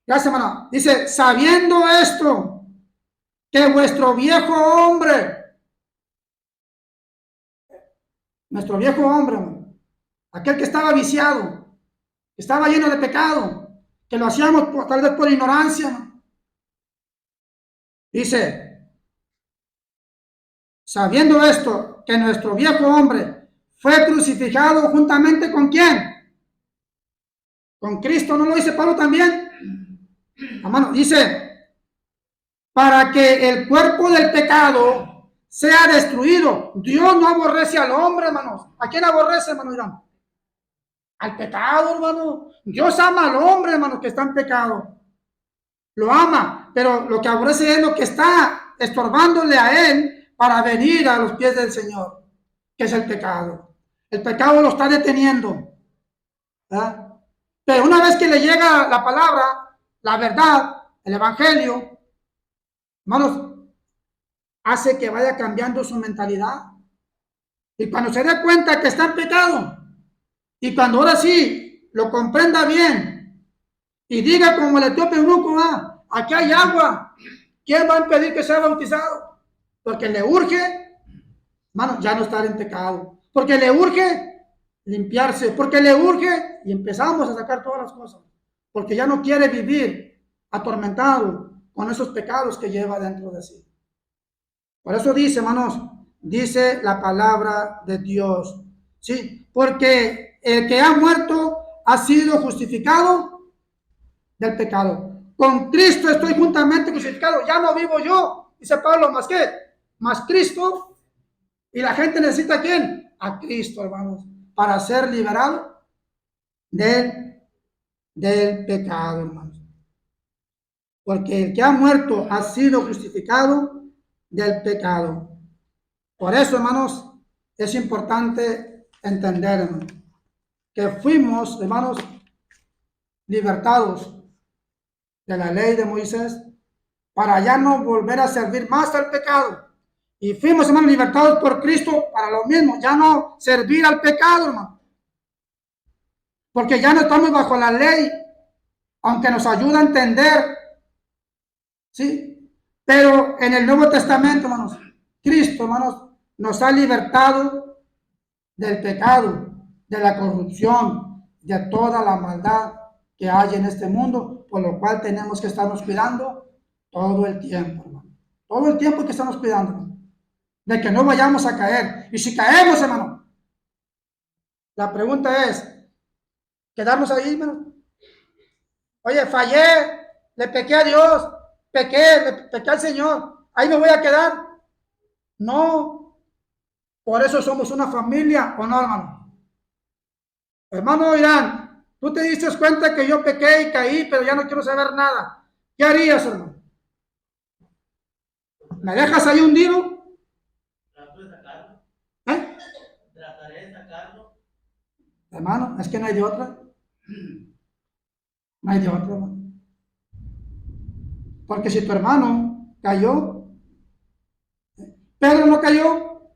Gracias, hermana. Dice, sabiendo esto, que vuestro viejo hombre, nuestro viejo hombre, hermano, aquel que estaba viciado, que estaba lleno de pecado, que lo hacíamos tal vez por ignorancia, hermano. Dice, sabiendo esto, que nuestro viejo hombre fue crucificado juntamente con ¿quién? Con Cristo. ¿No lo dice Pablo también? Hermano, dice, para que el cuerpo del pecado sea destruido. Dios no aborrece al hombre, hermanos. ¿A quién aborrece, hermano Irán? Al pecado, hermano. Dios ama al hombre, hermano, que está en pecado. Lo ama, pero lo que aborrece es lo que está estorbándole a él para venir a los pies del Señor, que es el pecado. El pecado lo está deteniendo, ¿verdad? Pero una vez que le llega la palabra, la verdad, el evangelio, hermanos, hace que vaya cambiando su mentalidad. Y cuando se dé cuenta que está en pecado, y cuando ahora sí lo comprenda bien, y diga como el etíope eunuco, aquí hay agua, ¿quién va a impedir que sea bautizado? Porque le urge, hermano, ya no estar en pecado, porque le urge limpiarse, porque le urge, y empezamos a sacar todas las cosas, porque ya no quiere vivir atormentado con esos pecados que lleva dentro de sí. Por eso dice, hermanos, dice la palabra de Dios, ¿sí? Porque el que ha muerto ha sido justificado del pecado. Con Cristo estoy juntamente crucificado, ya no vivo yo, dice Pablo, más que, más Cristo. Y la gente necesita ¿a quién? A Cristo, hermanos, para ser liberado del pecado, hermanos. Porque el que ha muerto ha sido justificado del pecado. Por eso, hermanos, es importante entender, hermanos, que fuimos, hermanos, libertados de la ley de Moisés para ya no volver a servir más al pecado. Y fuimos, hermanos, libertados por Cristo para lo mismo, ya no servir al pecado, hermano. Porque ya no estamos bajo la ley, aunque nos ayuda a entender, ¿sí? Pero en el Nuevo Testamento, hermanos, Cristo, hermanos, nos ha libertado del pecado, de la corrupción, de toda la maldad que hay en este mundo, por lo cual tenemos que estarnos cuidando todo el tiempo, hermano. Todo el tiempo que estamos cuidando, hermano, de que no vayamos a caer. Y si caemos, hermano, la pregunta es, ¿quedarnos ahí, hermano? Oye, fallé, le pequé a Dios, le pequé al Señor, ahí me voy a quedar. No, por eso somos una familia, ¿o no, hermano? Hermano Irán, tú te diste cuenta que yo pequé y caí, pero ya no quiero saber nada. ¿Qué harías, hermano? ¿Me dejas ahí hundido? Trato de sacarlo. ¿Eh? Trataré de sacarlo. Hermano, es que no hay de otra. No hay de otra, hermano. Porque si tu hermano cayó, Pedro no cayó,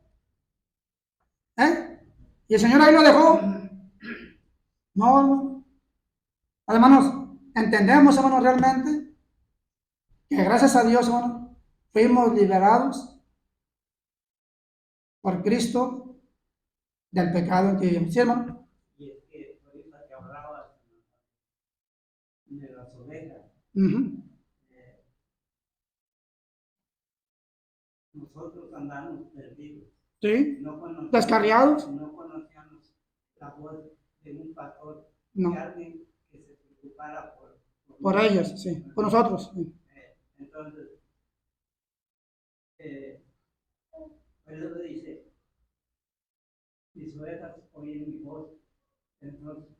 ¿eh? Y el Señor ahí lo dejó. No, hermano. Hermanos, entendemos, hermanos, realmente que gracias a Dios, hermano, fuimos liberados por Cristo del pecado en que vivimos. ¿Sí, hermano? Y es que ahorita que hablabas de las ovejas, eh, nosotros andamos perdidos. Sí. No conocíamos, Descarriados. no conocíamos la voz de un pastor, No. de alguien que se preocupara Por ellos, sí. Por nosotros. Sí. Entonces, Pedro dice, mis ovejas oyen mi voz, entonces,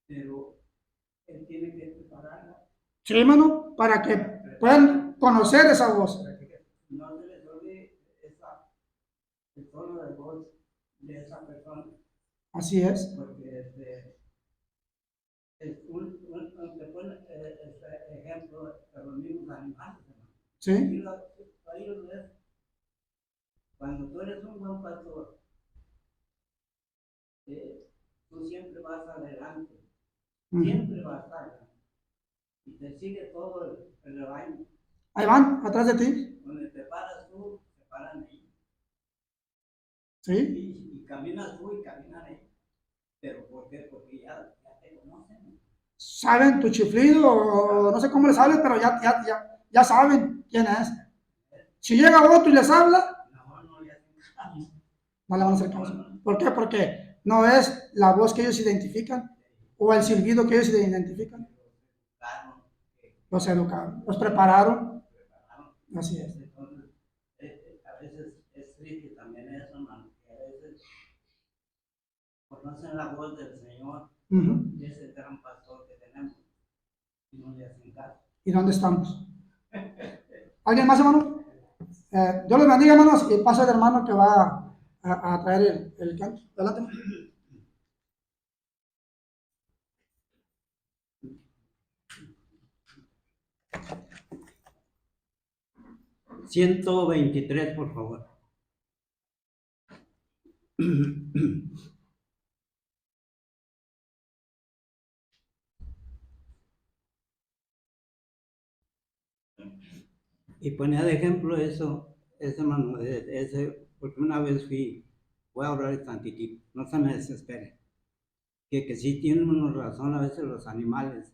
pero él tiene que prepararla. Sí, hermano, para que puedan conocer esa voz. Para que no se les olvide el tono de voz de esa persona. Así es. Porque es ejemplo de los mismos animales, hermano. Sí. Ahí lo ves. Cuando tú eres un buen pastor, tú siempre vas adelante, siempre vas adelante, y te sigue todo el rebaño. Ahí van, atrás de ti. Donde te paras tú, se paran ellos. Sí. Y caminas tú y caminan ellos. ¿Pero por qué? Porque ya te conocen. Saben tu chiflido, o no sé cómo les hables, pero ya saben quién es. Si llega otro y les habla, No le hacen caso. no le van a hacer caso. ¿Por qué? Porque no es la voz que ellos identifican o el silbido que ellos identifican. Los educaron, los prepararon. Así es. Entonces, a veces es triste también eso, hermano, que a veces conocen la voz del Señor, y ese gran pastor que tenemos, y no le hacen caso. ¿Y dónde estamos? ¿Alguien más, hermano? Dios les bendiga, hermanos, y paso al hermano que va a traer el canto. Adelante, hermano. 123, por favor. Y ponía de ejemplo eso hermano, porque una vez voy a hablar tantitito, no se me desespere, que sí tienen una razón, a veces los animales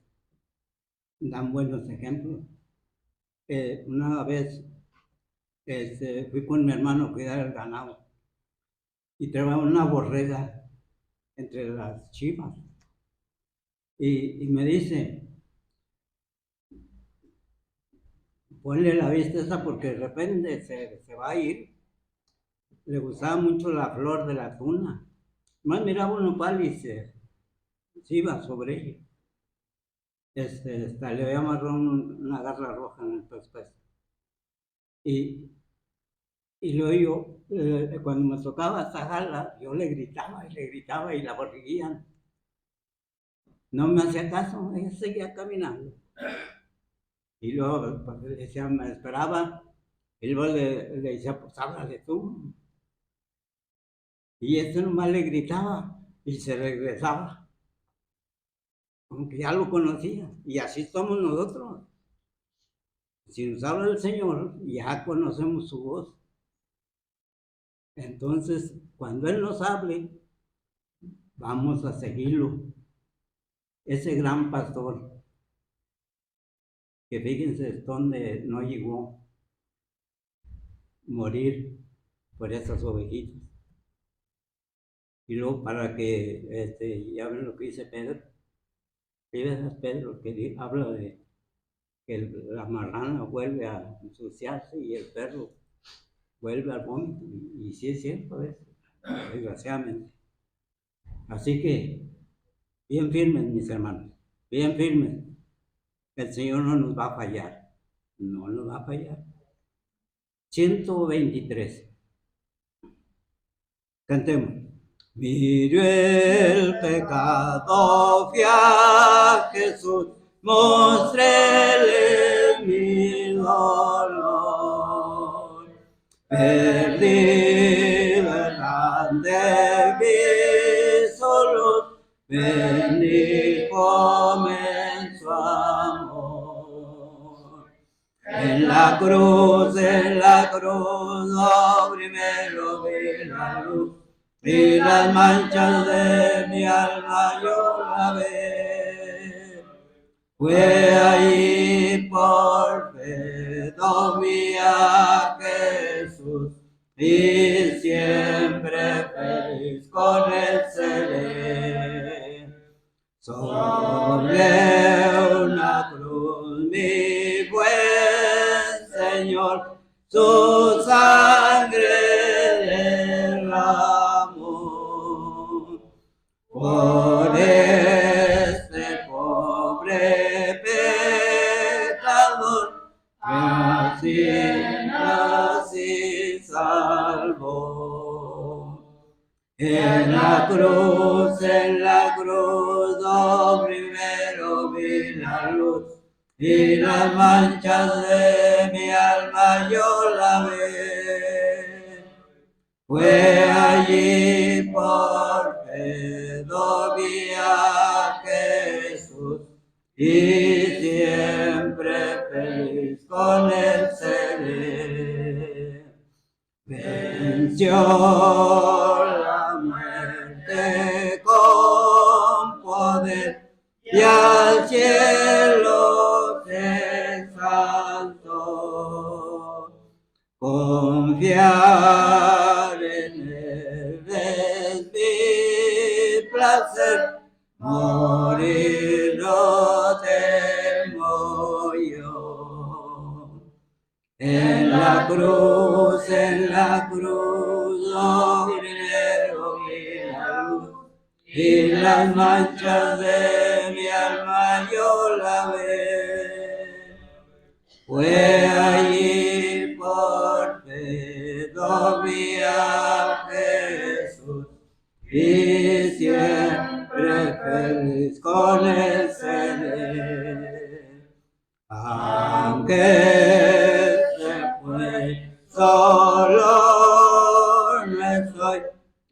dan buenos ejemplos. Una vez fui con mi hermano a cuidar el ganado y traía una borrega entre las chivas y me dice, ponle la vista esa porque de repente se va a ir. Le gustaba mucho la flor de la tuna. Más miraba un nopal y se iba sobre ella. Le había amarrado una garra roja en el pescuezo. Y luego yo, cuando me tocaba sacarla, yo le gritaba y la borriguían. No me hacía caso, ella seguía caminando. Y luego pues, le decía, me esperaba, y luego le decía, pues háblale tú. Y nomás le gritaba y se regresaba. Como que ya lo conocía. Y así somos nosotros. Si nos habla el Señor, ya conocemos su voz. Entonces, cuando Él nos hable, vamos a seguirlo. ese gran pastor, que fíjense donde no llegó a morir por esas ovejitas. Y luego para que, ya ven lo que dice Pedro, Pedro que habla de que la marrana vuelve a ensuciarse y el perro vuelve al vómito. Y sí es cierto eso, desgraciadamente. Así que, bien firmes, mis hermanos, bien firmes. El Señor no nos va a fallar, no nos va a fallar. 123. Cantemos. Miro el pecado, fui a Jesús, mostréle mi dolor. Perdido delante vi solo, bendíjome en su amor. En la cruz, oh, primero vi la luz, y las manchas de mi alma yo la ve. Fue allí por fe, vi a Jesús, y siempre feliz con él seré. Sobre una cruz mi buen Señor su sangre derramó. Por este pobre pecador así salvó. En la cruz, oh, primero vi la luz, y las manchas de mi alma yo la ve. Fue allí por fe, vi a Jesús, y siempre feliz con él seré. Venció la muerte con poder, y al cielo se exaltó. Confiar en él es mi placer, morir no temo yo. En la cruz, oh, primero vi la luz, y las manchas de mi alma yo la ve. Fue allí por fe, vi a Jesús, y siempre feliz con él seré. Aunque se fue, solo no estoy,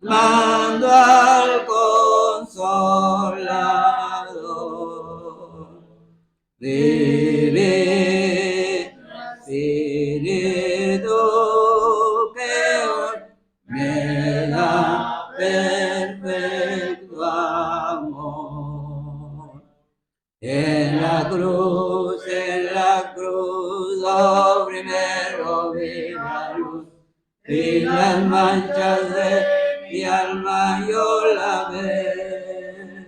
mando al Consolador. Vive, Espíritu, que hoy me da perfecto amor. En la cruz, oh, primero vi la luz, y las manchas de mi alma yo la ve.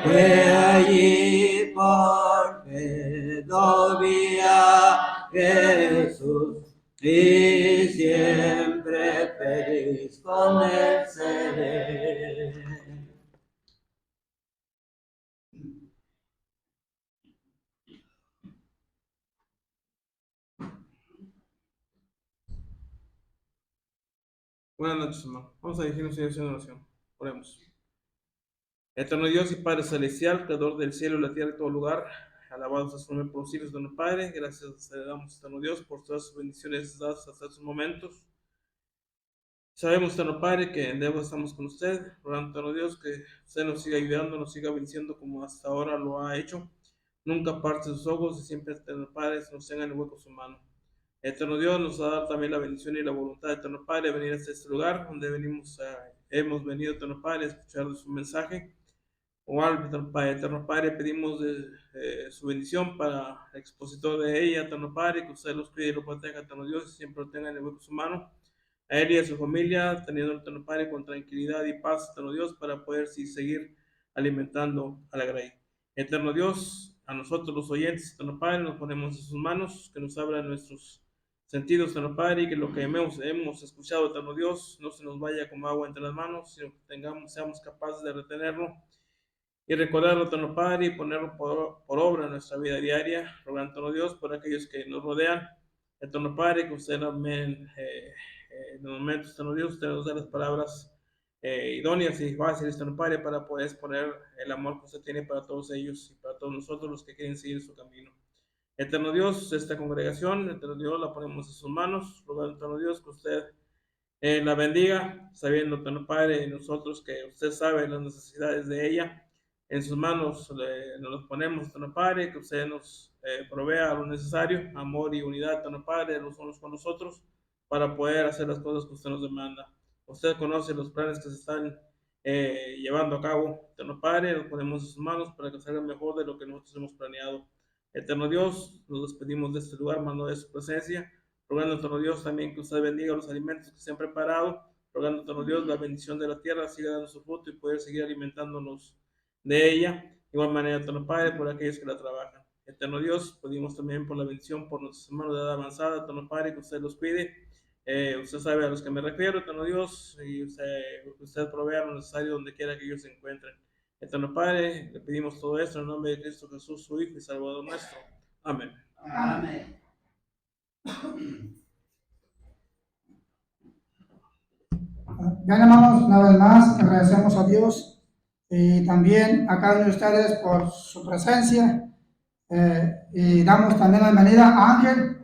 Fue allí por fe, vi a Jesús, y siempre feliz con él seré. Buenas noches, hermano. Vamos a dirigirnos a Dios en oración. Oremos. Eterno Dios y Padre Celestial, Creador del cielo y la tierra y todo lugar, alabados a su nombre por los siglos de nuestro Padre. Gracias le damos, Eterno Dios, por todas sus bendiciones dadas hasta estos momentos. Sabemos, Eterno Padre, que en deuda estamos con usted, rogando, Eterno Dios, que usted nos siga ayudando, nos siga venciendo como hasta ahora lo ha hecho. Nunca aparte sus ojos y siempre, Eterno Padre, nos tenga en el hueco de su mano. Eterno Dios, nos va a dar también la bendición y la voluntad, Eterno Padre, de venir hasta este lugar donde hemos venido, Eterno Padre, a escuchar de su mensaje. Igual, Eterno Padre, pedimos su bendición para el expositor de ella, Eterno Padre, que usted los cuide y los proteja, Eterno Dios, y siempre lo tenga en el hueco de su mano. A él y a su familia, teniendo el Eterno Padre con tranquilidad y paz, Eterno Dios, para poder seguir alimentando a la grey. Eterno Dios, a nosotros los oyentes, Eterno Padre, nos ponemos en sus manos, que nos abra nuestros sentidos, Eterno Padre, y que lo que hemos escuchado, Eterno Dios, no se nos vaya como agua entre las manos, sino que seamos capaces de retenerlo y recordarlo, Eterno Padre, y ponerlo por obra en nuestra vida diaria, rogando Dios por aquellos que nos rodean. Eterno Padre, que usted en los momentos, Eterno Dios, usted nos da las palabras idóneas y fáciles, Eterno Padre, para poder exponer el amor que usted tiene para todos ellos y para todos nosotros los que quieren seguir su camino. Eterno Dios, esta congregación, Eterno Dios, la ponemos en sus manos, rogando, Eterno Dios, que usted la bendiga, sabiendo, Eterno Padre, nosotros que usted sabe las necesidades de ella. En sus manos nos los ponemos, Eterno Padre, que usted nos provea lo necesario, amor y unidad, Eterno Padre, los unos con los otros, para poder hacer las cosas que usted nos demanda. Usted conoce los planes que se están llevando a cabo, Eterno Padre, los ponemos en sus manos para que salga mejor de lo que nosotros hemos planeado. Eterno Dios, nos despedimos de este lugar, mano de su presencia, rogando, Eterno Dios, también que usted bendiga los alimentos que se han preparado, rogando, Eterno Dios, la bendición de la tierra siga dando su fruto y poder seguir alimentándonos de ella. De igual manera, Eterno Padre, por aquellos que la trabajan. Eterno Dios, pedimos también por la bendición por nuestros hermanos de edad avanzada, Eterno Padre, que usted los cuide. Usted sabe a los que me refiero, Eterno Dios, y usted provea lo necesario donde quiera que ellos se encuentren. Eterno Padre, le pedimos todo esto en el nombre de Cristo Jesús, su Hijo y Salvador nuestro. Amén. Amén. Bien, hermanos, una vez más agradecemos a Dios y también a cada uno de ustedes por su presencia. Y damos también la bienvenida a Ángel.